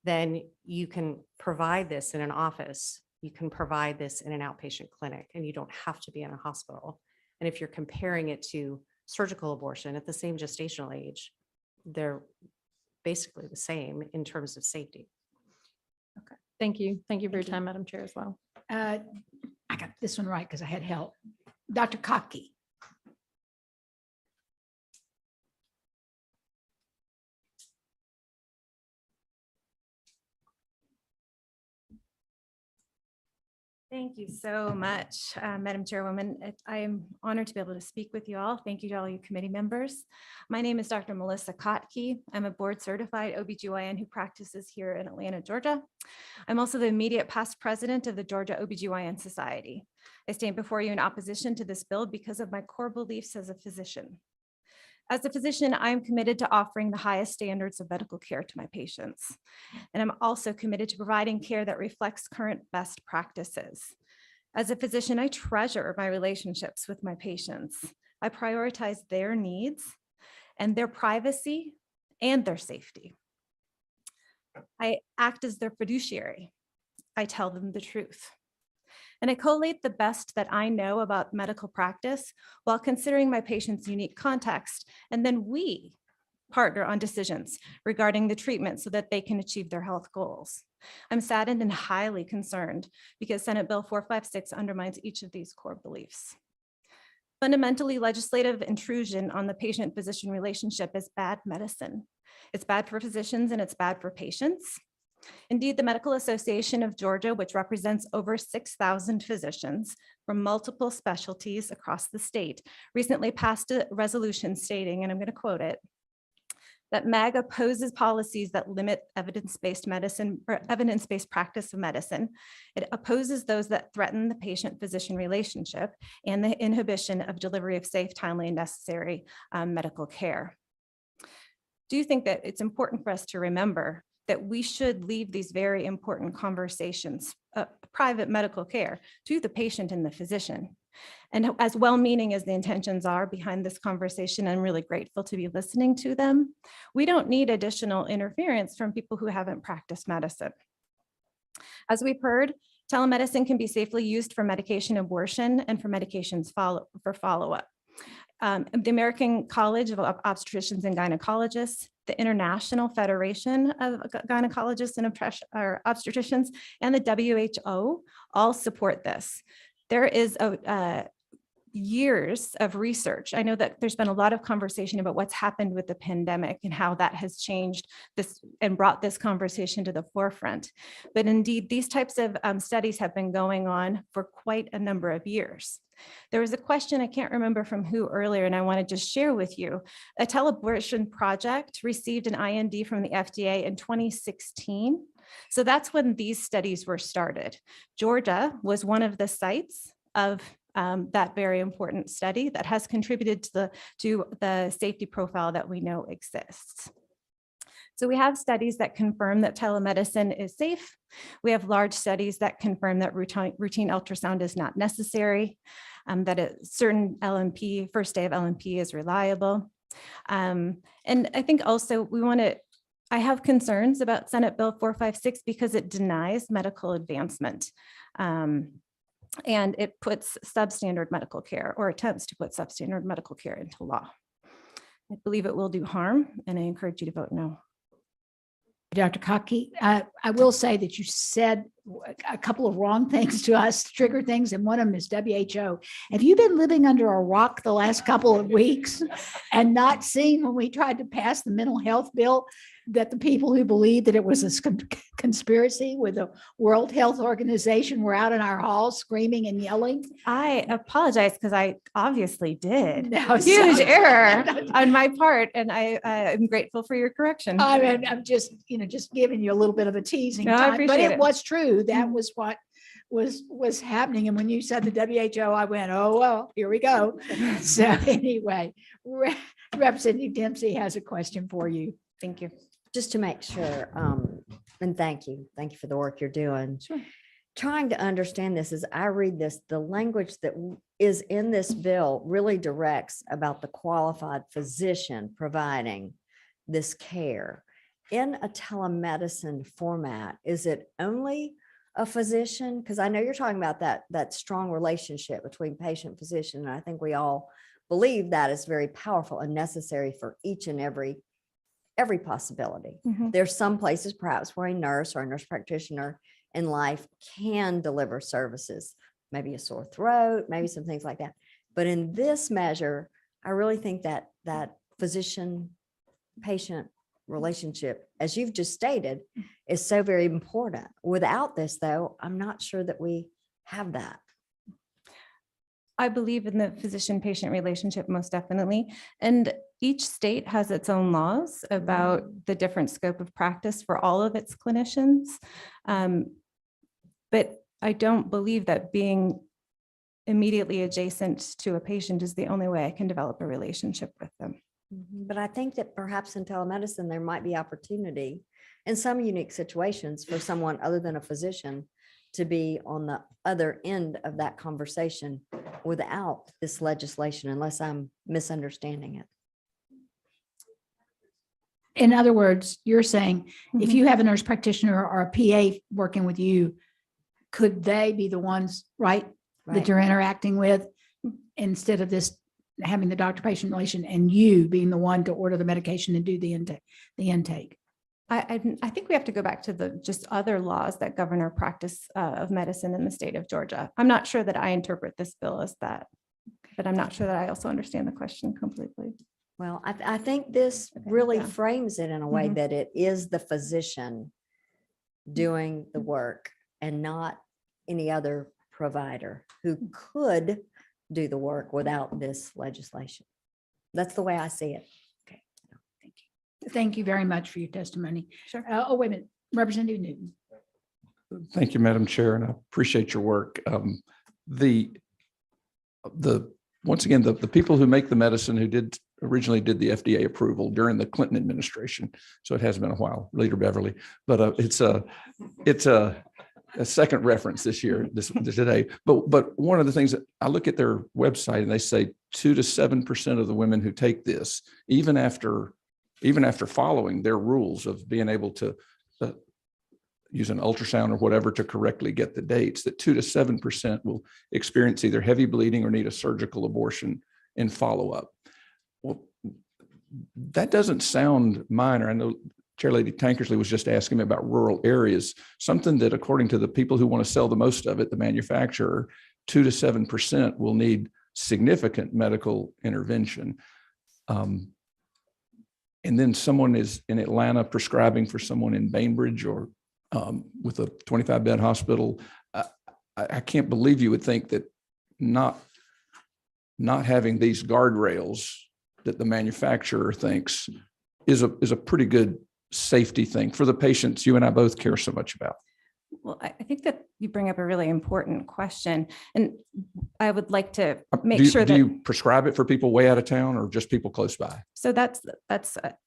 then you can provide this in an office, you can provide this in an outpatient clinic, and you don't have to be in a hospital. And if you're comparing it to surgical abortion at the same gestational age, they're basically the same in terms of safety. Okay, thank you. Thank you for your time, Madam Chair, as well. I got this one right because I had help. Dr. Kottke. Thank you so much, Madam Chairwoman. I am honored to be able to speak with you all. Thank you to all you committee members. My name is Dr. Melissa Kotke. I'm a board certified OBGYN who practices here in Atlanta, Georgia. I'm also the immediate past president of the Georgia OBGYN Society. I stand before you in opposition to this bill because of my core beliefs as a physician. As a physician, I am committed to offering the highest standards of medical care to my patients. And I'm also committed to providing care that reflects current best practices. As a physician, I treasure my relationships with my patients. I prioritize their needs and their privacy and their safety. I act as their fiduciary. I tell them the truth. And I collate the best that I know about medical practice while considering my patient's unique context. And then we partner on decisions regarding the treatment so that they can achieve their health goals. I'm saddened and highly concerned because Senate Bill 456 undermines each of these core beliefs. Fundamentally, legislative intrusion on the patient-physician relationship is bad medicine. It's bad for physicians and it's bad for patients. Indeed, the Medical Association of Georgia, which represents over 6,000 physicians from multiple specialties across the state, recently passed a resolution stating, and I'm going to quote it, that MAG opposes policies that limit evidence-based medicine or evidence-based practice of medicine. It opposes those that threaten the patient-physician relationship and the inhibition of delivery of safe, timely, and necessary medical care. Do you think that it's important for us to remember that we should leave these very important conversations, private medical care, to the patient and the physician? And as well-meaning as the intentions are behind this conversation, I'm really grateful to be listening to them. We don't need additional interference from people who haven't practiced medicine. As we've heard, telemedicine can be safely used for medication abortion and for medications for follow-up. The American College of Obstetricians and Gynecologists, the International Federation of Gynecologists and Obstetricians, and the WHO all support this. There is years of research. I know that there's been a lot of conversation about what's happened with the pandemic and how that has changed this and brought this conversation to the forefront. But indeed, these types of studies have been going on for quite a number of years. There was a question, I can't remember from who earlier, and I want to just share with you. A teleabortion project received an IND from the FDA in 2016. So that's when these studies were started. Georgia was one of the sites of that very important study that has contributed to the safety profile that we know exists. So we have studies that confirm that telemedicine is safe. We have large studies that confirm that routine ultrasound is not necessary, that a certain LMP, first day of LMP is reliable. And I think also I have concerns about Senate Bill 456 because it denies medical advancement. And it puts substandard medical care or attempts to put substandard medical care into law. I believe it will do harm, and I encourage you to vote no. Dr. Kotke, I will say that you said a couple of wrong things to us, trigger things, and one of them is WHO. Have you been living under a rock the last couple of weeks and not seen when we tried to pass the mental health bill that the people who believed that it was a conspiracy with the World Health Organization were out in our halls screaming and yelling? I apologize because I obviously did. No, Huge error on my part, and I am grateful for your correction. I mean, I'm just giving you a little bit of a teasing No, I time, but appreciate it it. was true. That was what was happening. And when you said the WHO, I went, oh, well, here we go. So anyway, Representative Dempsey has a question for you. Thank you. Just to make sure, and thank you for the work you're doing. Sure. Trying to understand this as I read this, the language that is in this bill really directs about the qualified physician providing this care. In a telemedicine format, is it only a physician? Because I know you're talking about that strong relationship between patient and physician, and I think we all believe that is very powerful and necessary for each and every possibility. Mm-hmm. There's some places perhaps where a nurse or a nurse practitioner in life can deliver services, maybe a sore throat, maybe some things like that. But in this measure, I really think that physician-patient relationship, as you've just stated, is so very important. Without this, though, I'm not sure that we have that? I believe in the physician-patient relationship, most definitely. And each state has its own laws about the different scope of practice for all of its clinicians. But I don't believe that being immediately adjacent to a patient is the only way I can develop a relationship with them. But I think that perhaps in telemedicine, there might be opportunity in some unique situations for someone other than a physician to be on the other end of that conversation without this legislation, unless I'm misunderstanding it. In other words, you're saying if Mhm. you have a nurse practitioner or a PA working with you, could they be the ones, right, that Right. you're interacting with instead of this having the doctor-patient relation and you being the one to order the medication and do the intake? I think we have to go back to the just other laws that govern our practice of medicine in the state of Georgia. I'm not sure that I interpret this bill as that, but I'm not sure that I also understand the question completely. Well, I think this really yeah. frames it in a way Mhm. that it is the physician doing the work and not any other provider who could do the work without this legislation. That's the way I see it. Thank you very much for your testimony. Sure. Oh, wait a minute, Representative Newton. Thank you, Madam Chair, and I appreciate your work. Once again, the people who make the medicine who originally did the FDA approval during the Clinton administration, so it has been a while, Leader Beverly, but it's a second reference this year, today. But one of the things that I look at their website and they say 2 to 7% of the women who take this, even after following their rules of being able to use an ultrasound or whatever to correctly get the dates, that 2 to 7% will experience either heavy bleeding or need a surgical abortion in follow-up. Well, that doesn't sound minor. I know Chair Lady Tankersley was just asking me about rural areas, something that according to the people who want to sell the most of it, the manufacturer, 2 to 7% will need significant medical intervention. And then someone is in Atlanta prescribing for someone in Bainbridge or with a 25-bed hospital. I can't believe you would think that not having these guardrails that the manufacturer thinks is a pretty good safety thing for the patients you and I both care so much about. Well, I think that you bring up a really important question, and I would like to make do sure that you prescribe it for people way out of town or just people close by? So that's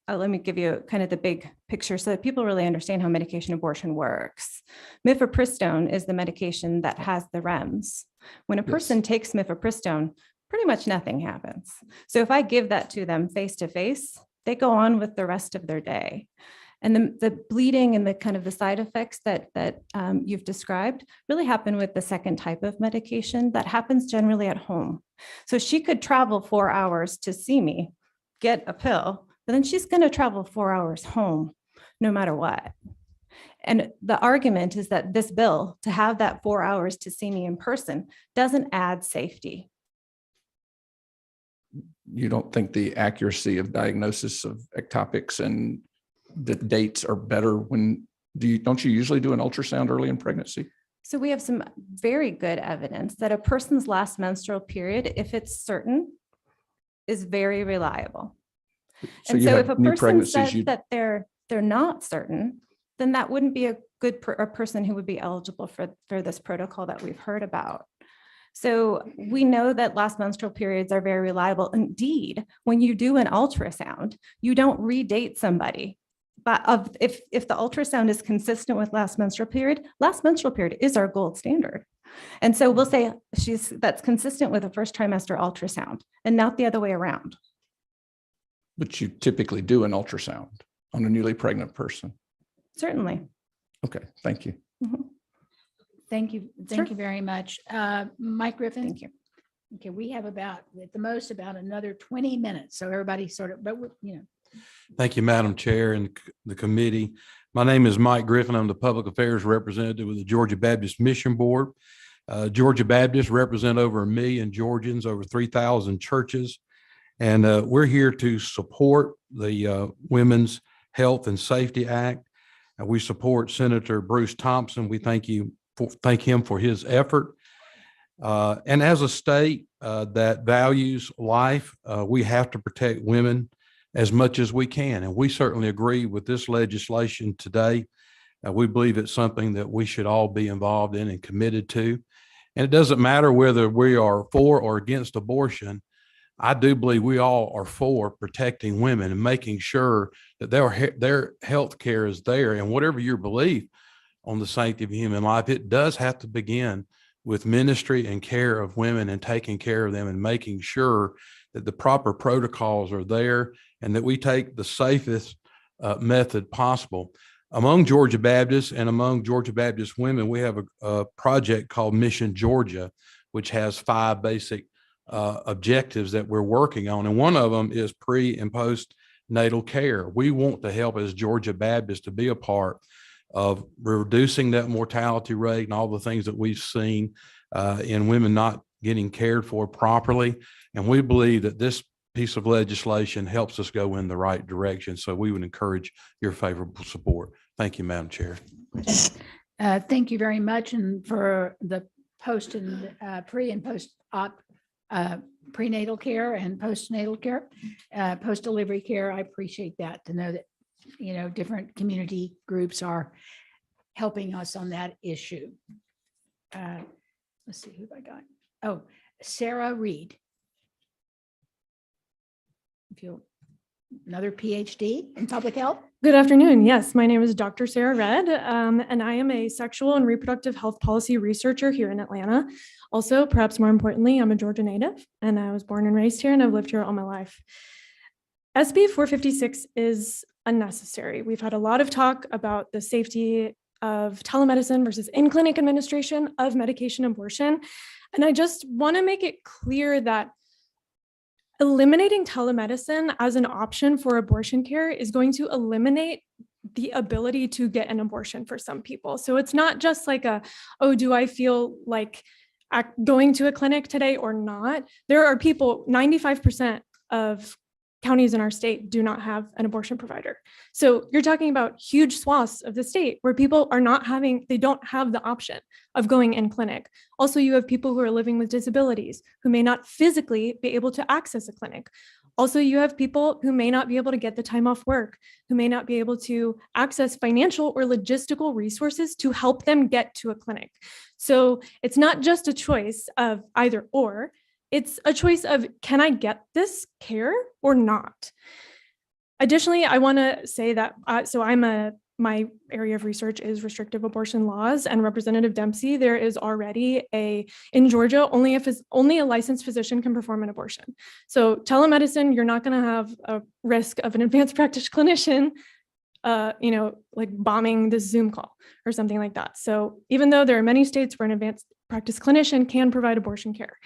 let me give you kind of the big picture so that people really understand how medication abortion works. Mifepristone is the medication that has the Rems. When a person takes mifepristone, pretty much nothing happens. So if I give that to them face to face, they go on with the rest of their day. And the bleeding and the kind of the side effects that you've described really happen with the second type of medication that happens generally at home. So she could travel 4 hours to see me, get a pill, but then she's going to travel 4 hours home no matter what. And the argument is that this bill, to have that 4 hours to see me in person, doesn't add safety. You don't think the accuracy of diagnosis of ectopics and the dates are better when don't you usually do an ultrasound early in pregnancy? So we have some very good evidence that a person's last menstrual period, if it's certain, is very reliable. And so if a person says that they're not certain, then that wouldn't be a person who would be eligible for this protocol that we've heard about. So we know that last menstrual periods are very reliable. Indeed, when you do an ultrasound, you don't redate somebody. But if the ultrasound is consistent with last menstrual period is our gold standard. And so we'll say that's consistent with a first trimester ultrasound and not the other way around. But you typically do an ultrasound on a newly pregnant person. Certainly. Okay, thank you. Mm-hmm. Thank you. Thank you very much. Mike Griffin. Thank you. Okay, we have at the most about another 20 minutes. So everybody Thank you, Madam Chair and the committee. My name is Mike Griffin. I'm the Public Affairs Representative with the Georgia Baptist Mission Board. Georgia Baptists represent over 1 million Georgians, over 3,000 churches. And we're here to support the Women's Health and Safety Act. We support Senator Bruce Thompson. We thank him for his effort And as a state that values life, we have to protect women as much as we can. And we certainly agree with this legislation today. We believe it's something that we should all be involved in and committed to. And it doesn't matter whether we are for or against abortion. I do believe we all are for protecting women and making sure that their health care is there. And whatever your belief on the sanctity of human life, it does have to begin with ministry and care of women and taking care of them and making sure that the proper protocols are there and that we take the safest method possible. Among Georgia Baptists and among Georgia Baptist women, we have a project called Mission Georgia, which has 5 basic objectives that we're working on. And one of them is pre and postnatal care. We want to help as Georgia Baptists to be a part of reducing that mortality rate and all the things that we've seen in women not getting cared for properly. And we believe that this piece of legislation helps us go in the right direction. So we would encourage your favorable support. Thank you, Madam Chair. Thank you very much. And for the post and pre and post op prenatal care and postnatal care, post-delivery care, I appreciate that, to know that, you know, different community groups are helping us on that issue. Let's see who I got. Oh, Sarah Reed. If you'll, another PhD in public health. Good afternoon. Yes, my name is Dr. Sarah Red, and I am a sexual and reproductive health policy researcher here in Atlanta. Also, perhaps more importantly, I'm a Georgia native, and I was born and raised here, and I've lived here all my life. SB 456 is unnecessary. We've had a lot of talk about the safety of telemedicine versus in-clinic administration of medication abortion, and I just want to make it clear that eliminating telemedicine as an option for abortion care is going to eliminate the ability to get an abortion for some people. So it's not just like oh, do I feel like going to a clinic today or not? There are people, 95% of counties in our state do not have an abortion provider. So you're talking about huge swaths of the state where people are not having, they don't have the option of going in clinic. Also, you have people who are living with disabilities who may not physically be able to access a clinic. Also, you have people who may not be able to get the time off work, who may not be able to access financial or logistical resources to help them get to a clinic. So it's not just a choice of either or, it's a choice of, can I get this care or not? Additionally, I want to say that, my area of research is restrictive abortion laws, and Representative Dempsey, there is already in Georgia, only a licensed physician can perform an abortion. So telemedicine, you're not going to have a risk of an advanced practice clinician, like bombing this Zoom call or something like that. So even though there are many states where an advanced practice clinician can provide abortion care,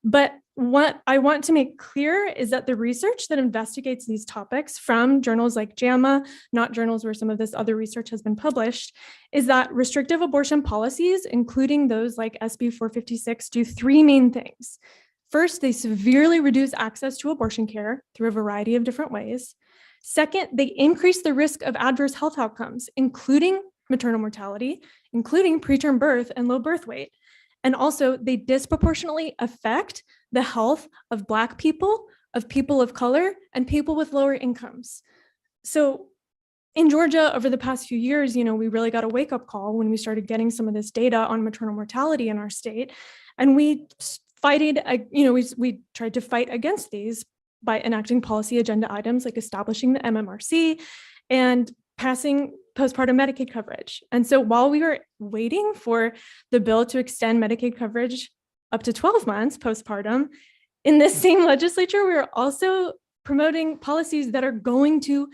but what I want to make clear is that the research that investigates these topics from journals like JAMA, not journals where some of this other research has been published, is that restrictive abortion policies, including those like SB 456, do 3 main things. First, they severely reduce access to abortion care through a variety of different ways. Second, they increase the risk of adverse health outcomes, including maternal mortality, including preterm birth and low birth weight. And also, they disproportionately affect the health of Black people, of people of color, and people with lower incomes. So in Georgia, over the past few years, we really got a wake-up call when we started getting some of this data on maternal mortality in our state. And we tried to fight against these by enacting policy agenda items like establishing the MMRC and passing postpartum Medicaid coverage. And so while we were waiting for the bill to extend Medicaid coverage up to 12 months postpartum, in this same legislature, we were also promoting policies that are going to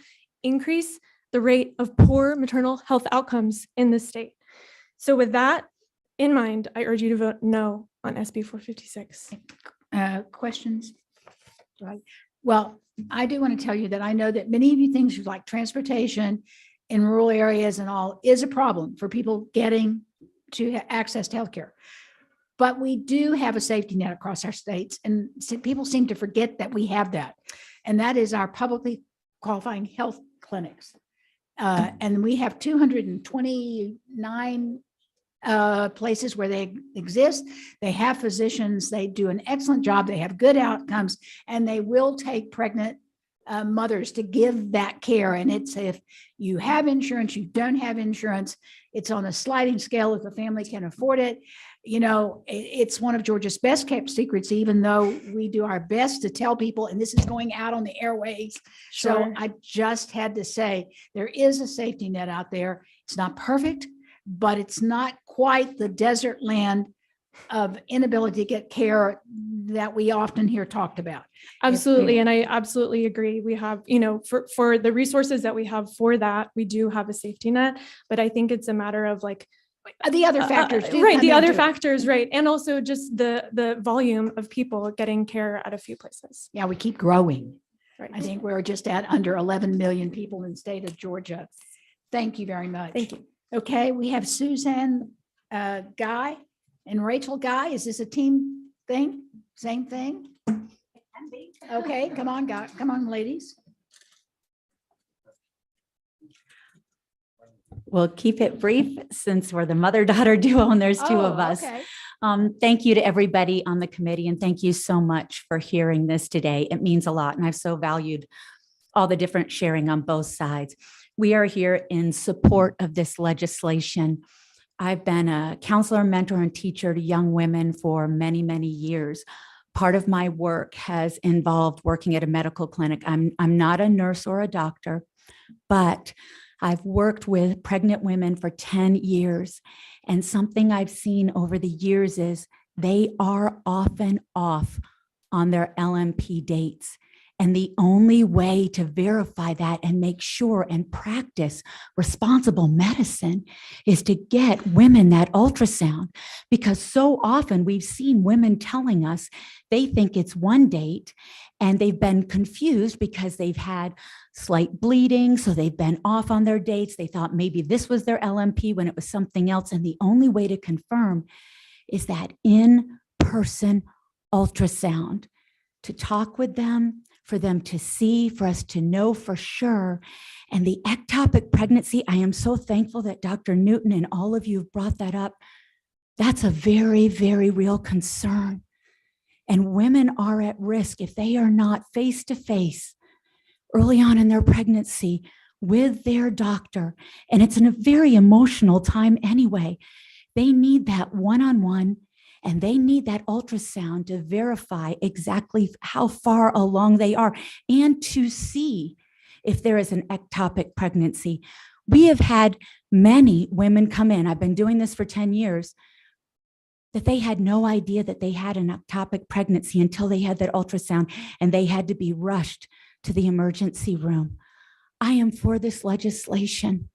increase the rate of poor maternal health outcomes in the state. So with that in mind, I urge you to vote no on SB 456. Questions? Right. Well, I do want to tell you that I know that many of you things like transportation in rural areas and all is a problem for people getting to access to healthcare. But we do have a safety net across our states, and people seem to forget that we have that. And that is our publicly qualifying health clinics. And we have 229 places where they exist. They have physicians. They do an excellent job. They have good outcomes, and they will take pregnant mothers to give that care. And it's if you have insurance, you don't have insurance, it's on a sliding scale if the family can afford it. You know, it's one of Georgia's best kept secrets, even though we do our best to tell people, and this is going out on the airways. So Sure. I just had to say, there is a safety net out there. It's not perfect, but it's not quite the desert land of inability to get care that we often hear talked about. Absolutely. And I absolutely agree. We have, you know, for the resources that we have for that, we do have a safety net, but I think it's a matter of like, the other factors do right. come The other into it. factors, right. And also just the volume of people getting care at a few places. Yeah, we keep growing. Right. I think we're just at under 11 million people in the state of Georgia. Thank you very much. Thank you. Okay, we have Suzanne Guy and Rachel Guy. Is this a team thing? Same thing? Okay, come on, guy. Come on, ladies. We'll keep it brief since we're the mother-daughter duo and there's two of us. Okay. Thank you to everybody on the committee, and thank you so much for hearing this today. It means a lot, and I've so valued all the different sharing on both sides. We are here in support of this legislation. I've been a counselor, mentor, and teacher to young women for many, many years. Part of my work has involved working at a medical clinic. I'm not a nurse or a doctor, but I've worked with pregnant women for 10 years. And something I've seen over the years is they are often off on their LMP dates. And the only way to verify that and make sure and practice responsible medicine is to get women that ultrasound, because so often we've seen women telling us they think it's one date and they've been confused because they've had slight bleeding. So they've been off on their dates. They thought maybe this was their LMP when it was something else. And the only way to confirm is that in-person ultrasound, to talk with them, for them to see, for us to know for sure. And the ectopic pregnancy, I am so thankful that Dr. Newton and all of you have brought that up. That's a very, very real concern. And women are at risk if they are not face-to-face early on in their pregnancy with their doctor. And it's in a very emotional time anyway. They need that one-on-one, and they need that ultrasound to verify exactly how far along they are and to see if there is an ectopic pregnancy. We have had many women come in, I've been doing this for 10 years, that they had no idea that they had an ectopic pregnancy until they had that ultrasound and they had to be rushed to the emergency room. I am for this legislation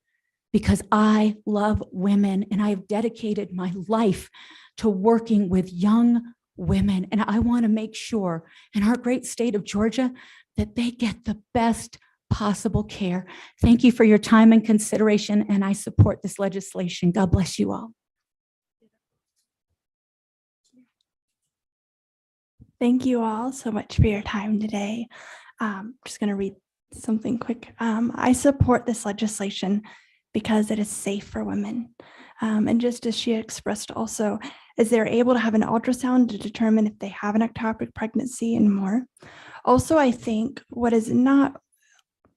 because I love women and I have dedicated my life to working with young women. And I want to make sure in our great state of Georgia that they get the best possible care. Thank you for your time and consideration, and I support this legislation. God bless you all. Thank you all so much for your time today. Just going to read something quick. I support this legislation because it is safe for women. And just as she expressed also, as they're able to have an ultrasound to determine if they have an ectopic pregnancy and more. Also, I think what has not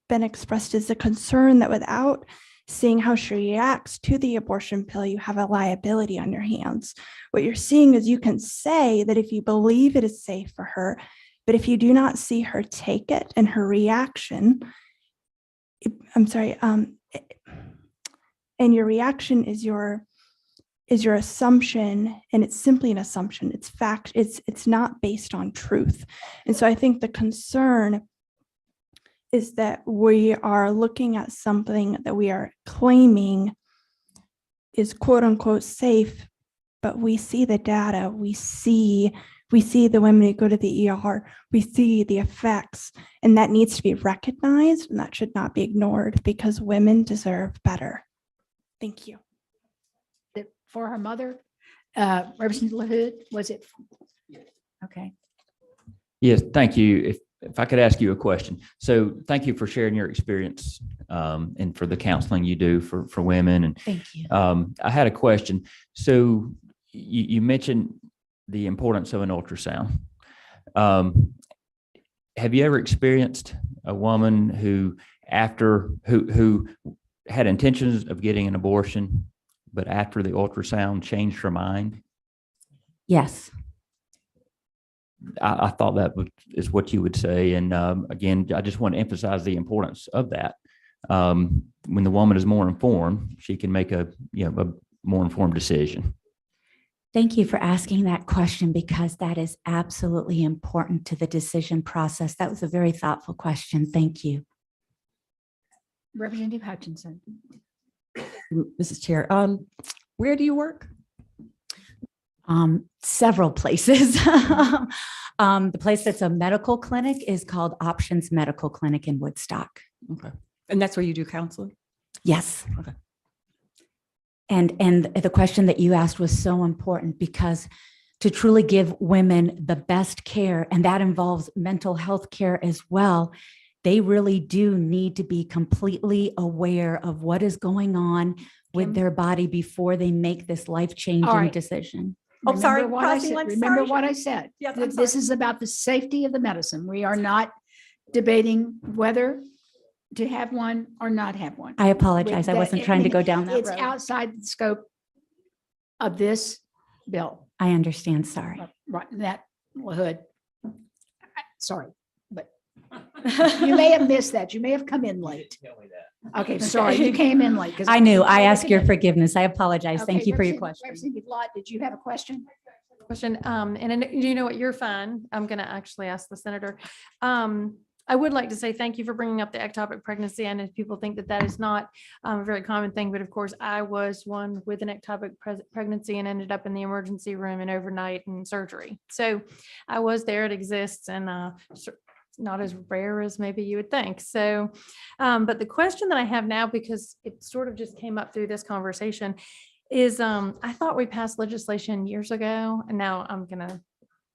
been expressed is the concern that without seeing how she reacts to the abortion pill, you have a liability on your hands. What you're seeing is you can say that if you believe it is safe for her, but if you do not see her take it and her reaction, and your reaction is your assumption, and it's simply an assumption. It's fact. It's not based on truth. And so I think the concern is that we are looking at something that we are claiming is quote unquote safe, but we see the data, we see the women who go to the ER, we see the effects, and that needs to be recognized, and that should not be ignored because women deserve better. Thank you. For her mother, Representative LaHood, was it? Okay. Yes, thank you. if I could ask you a question. So thank you for sharing your experience and for the counseling you do for women. And Thank you. I had a question. So you mentioned the importance of an ultrasound. Have you ever experienced a woman who had intentions of getting an abortion, but after the ultrasound changed her mind? Yes. I thought that is what you would say. And again, I just want to emphasize the importance of that. When the woman is more informed, she can make a more informed decision. Thank you for asking that question, because that is absolutely important to the decision process. That was a very thoughtful question. Thank you. Representative Hutchinson. Mrs. Chair, where do you work? Several places. The place that's a medical clinic is called Options Medical Clinic in Woodstock. Okay. And that's where you do counseling? Yes. Okay. And the question that you asked was so important, because to truly give women the best care, and that involves mental health care as well, they really do need to be completely aware of what is going on with their body before they make this life-changing decision. Oh, sorry. Remember what I said. Yes, That this is about the safety of the medicine. We are not debating whether to have one or not have one. I apologize. I wasn't trying to go down that It's road. outside the scope of this bill. I understand. Sorry. Right, that hood. Sorry, but you may have missed that. You may have come in late. Okay, sorry, you came in late. I knew. I ask your forgiveness. I apologize. Thank Okay, you for your Representative- question. Representative Lott, did you have a question? And you know what, you're fine. I'm going to actually ask the senator. I would like to say thank you for bringing up the ectopic pregnancy. And if people think that that is not a very common thing, but of course I was one with an ectopic pregnancy and ended up in the emergency room and overnight and surgery. So I was there, it exists, and not as rare as maybe you would think. So, but the question that I have now, because it sort of just came up through this conversation, is I thought we passed legislation years ago, and now I'm going to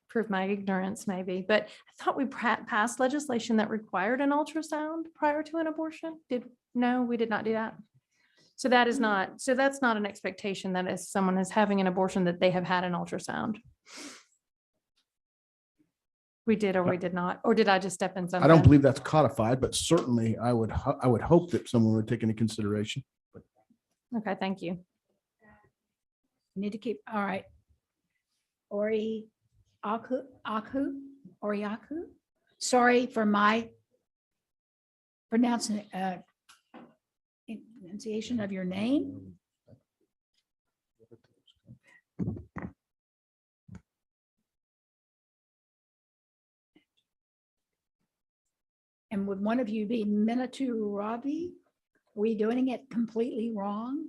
prove my ignorance maybe, but I thought we passed legislation that required an ultrasound prior to an abortion. No, we did not do that. So that's not an expectation that if someone is having an abortion that they have had an ultrasound. We did or we did not, or did I just step in something? I don't believe that's codified, but certainly I would hope that someone would take into consideration. Okay, thank you. Need to keep, all right. Oriaku. Sorry for my pronunciation of your name. And would one of you be Minatu Ravi? Are we doing it completely wrong?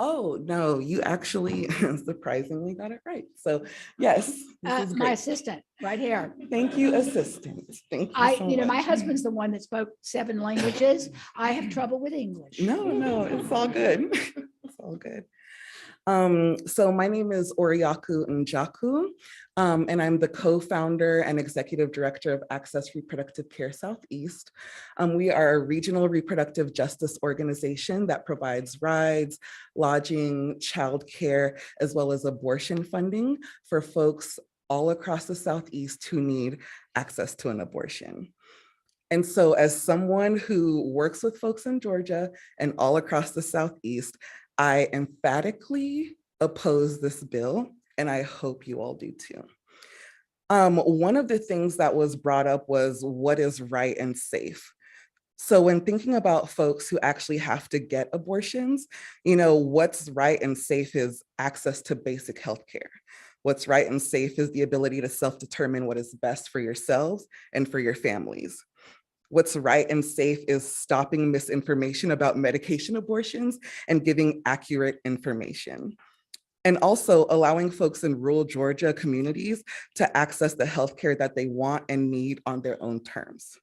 Oh, no, you actually surprisingly got it right. So yes, this is My great. assistant right here. Thank you, assistant. Thank you so My much. husband's the one that spoke 7 languages. I have trouble with English. No, it's all good. It's all good. So my name is Oriaku Njaku, and I'm the co-founder and executive director of Access Reproductive Care Southeast. We are a regional reproductive justice organization that provides rides, lodging, childcare, as well as abortion funding for folks all across the Southeast who need access to an abortion. And so as someone who works with folks in Georgia and all across the Southeast, I emphatically oppose this bill, and I hope you all do too. One of the things that was brought up was what is right and safe. So when thinking about folks who actually have to get abortions, what's right and safe is access to basic healthcare. What's right and safe is the ability to self-determine what is best for yourselves and for your families. What's right and safe is stopping misinformation about medication abortions and giving accurate information. And also allowing folks in rural Georgia communities to access the healthcare that they want and need on their own terms.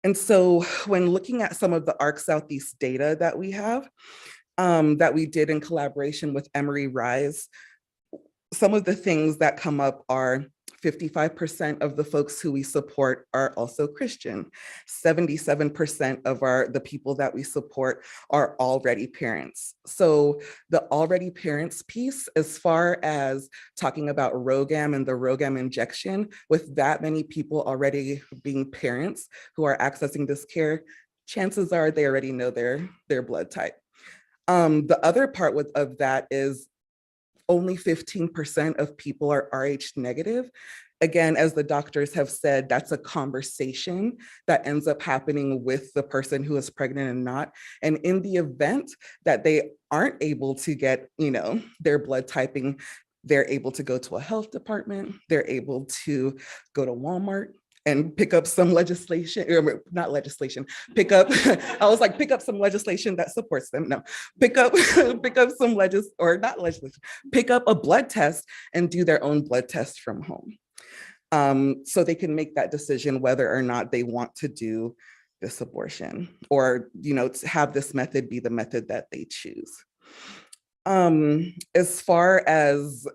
And so when looking at some of the ARC Southeast data that we have, that we did in collaboration with Emory Rise, some of the things that come up are 55% of the folks who we support are also Christian. 77% of the people that we support are already parents. So the already parents piece, as far as talking about ROGAM and the ROGAM injection, with that many people already being parents who are accessing this care, chances are they already know their blood type. The other part of that is only 15% of people are Rh negative. Again, as the doctors have said, that's a conversation that ends up happening with the person who is pregnant and not. And in the event that they aren't able to get, their blood typing, they're able to go to a health department, they're able to go to Walmart and pick up some legislation, or not legislation, pick up some legislation that supports them. No, pick up some pick up a blood test and do their own blood test from home. So they can make that decision whether or not they want to do this abortion, or, to have this method be the method that they choose. As far as,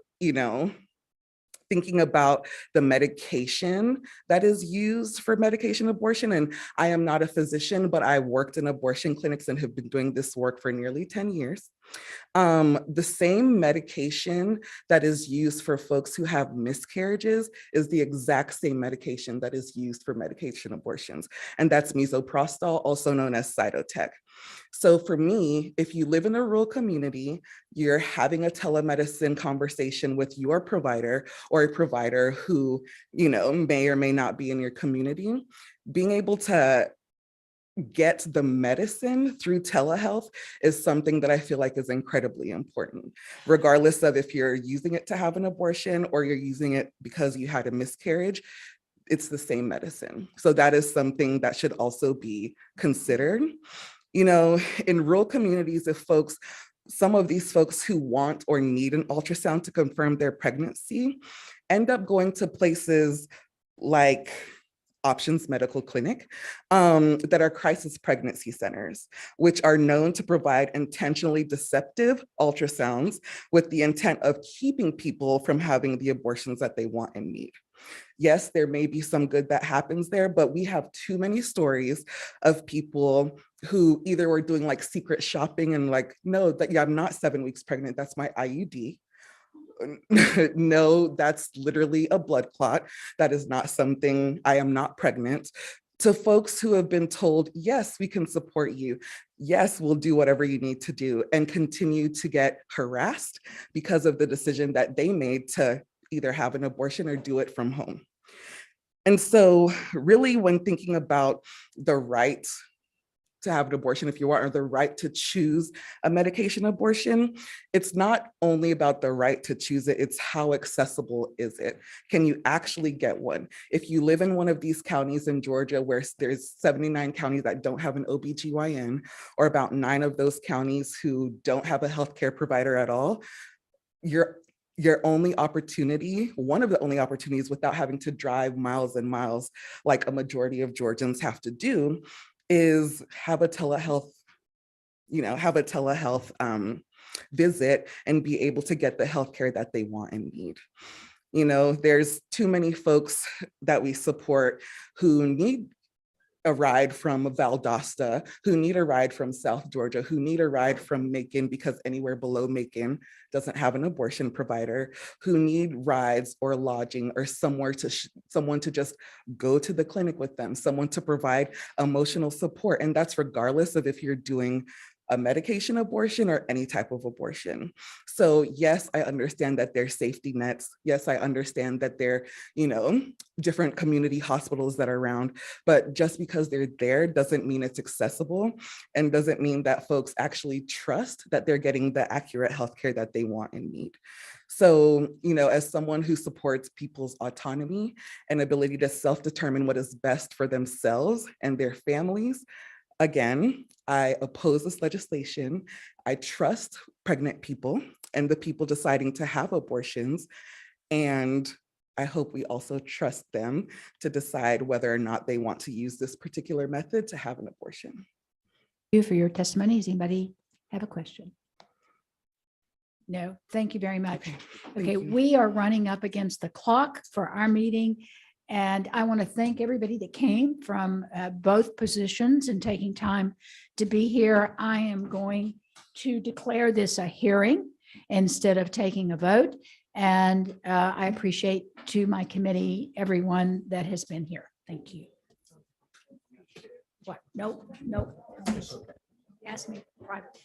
thinking about the medication that is used for medication abortion, and I am not a physician, but I worked in abortion clinics and have been doing this work for nearly 10 years. The same medication that is used for folks who have miscarriages is the exact same medication that is used for medication abortions, and that's misoprostol, also known as Cytotec. So for me, if you live in a rural community, you're having a telemedicine conversation with your provider, or a provider who, may or may not be in your community, being able to get the medicine through telehealth is something that I feel like is incredibly important, regardless of if you're using it to have an abortion or you're using it because you had a miscarriage. It's the same medicine. So that is something that should also be considered. In rural communities, some of these folks who want or need an ultrasound to confirm their pregnancy end up going to places like Options Medical Clinic that are crisis pregnancy centers, which are known to provide intentionally deceptive ultrasounds with the intent of keeping people from having the abortions that they want and need. Yes, there may be some good that happens there, but we have too many stories of people who either were doing like secret shopping and like, no, I'm not 7 weeks pregnant, that's my IUD. No, that's literally a blood clot. That is not something, I am not pregnant. To folks who have been told, yes, we can support you. Yes, we'll do whatever you need to do, and continue to get harassed because of the decision that they made to either have an abortion or do it from home. And so really, when thinking about the right to have an abortion, if you want, or the right to choose a medication abortion, it's not only about the right to choose it, it's how accessible is it? Can you actually get one? If you live in one of these counties in Georgia where there's 79 counties that don't have an OBGYN, or about 9 of those counties who don't have a healthcare provider at all, your only opportunity, one of the only opportunities without having to drive miles and miles like a majority of Georgians have to do, is have a telehealth visit and be able to get the healthcare that they want and need. There's too many folks that we support who need a ride from Valdosta, who need a ride from South Georgia, who need a ride from Macon because anywhere below Macon doesn't have an abortion provider, who need rides or lodging or someone to just go to the clinic with them, someone to provide emotional support. And that's regardless of if you're doing a medication abortion or any type of abortion. So yes, I understand that there's safety nets. Yes, I understand that there, different community hospitals that are around, but just because they're there doesn't mean it's accessible, and doesn't mean that folks actually trust that they're getting the accurate healthcare that they want and need. So, as someone who supports people's autonomy and ability to self-determine what is best for themselves and their families, again, I oppose this legislation. I trust pregnant people and the people deciding to have abortions. And I hope we also trust them to decide whether or not they want to use this particular method to have an abortion. Thank you for your testimony. Does anybody have a question? No, thank you very much. Okay, we are running up against the clock for our meeting. And I want to thank everybody that came from both positions and taking time to be here. I am going to declare this a hearing instead of taking a vote. And I appreciate to my committee, everyone that has been here. Thank you. What? Nope, nope. Ask me private.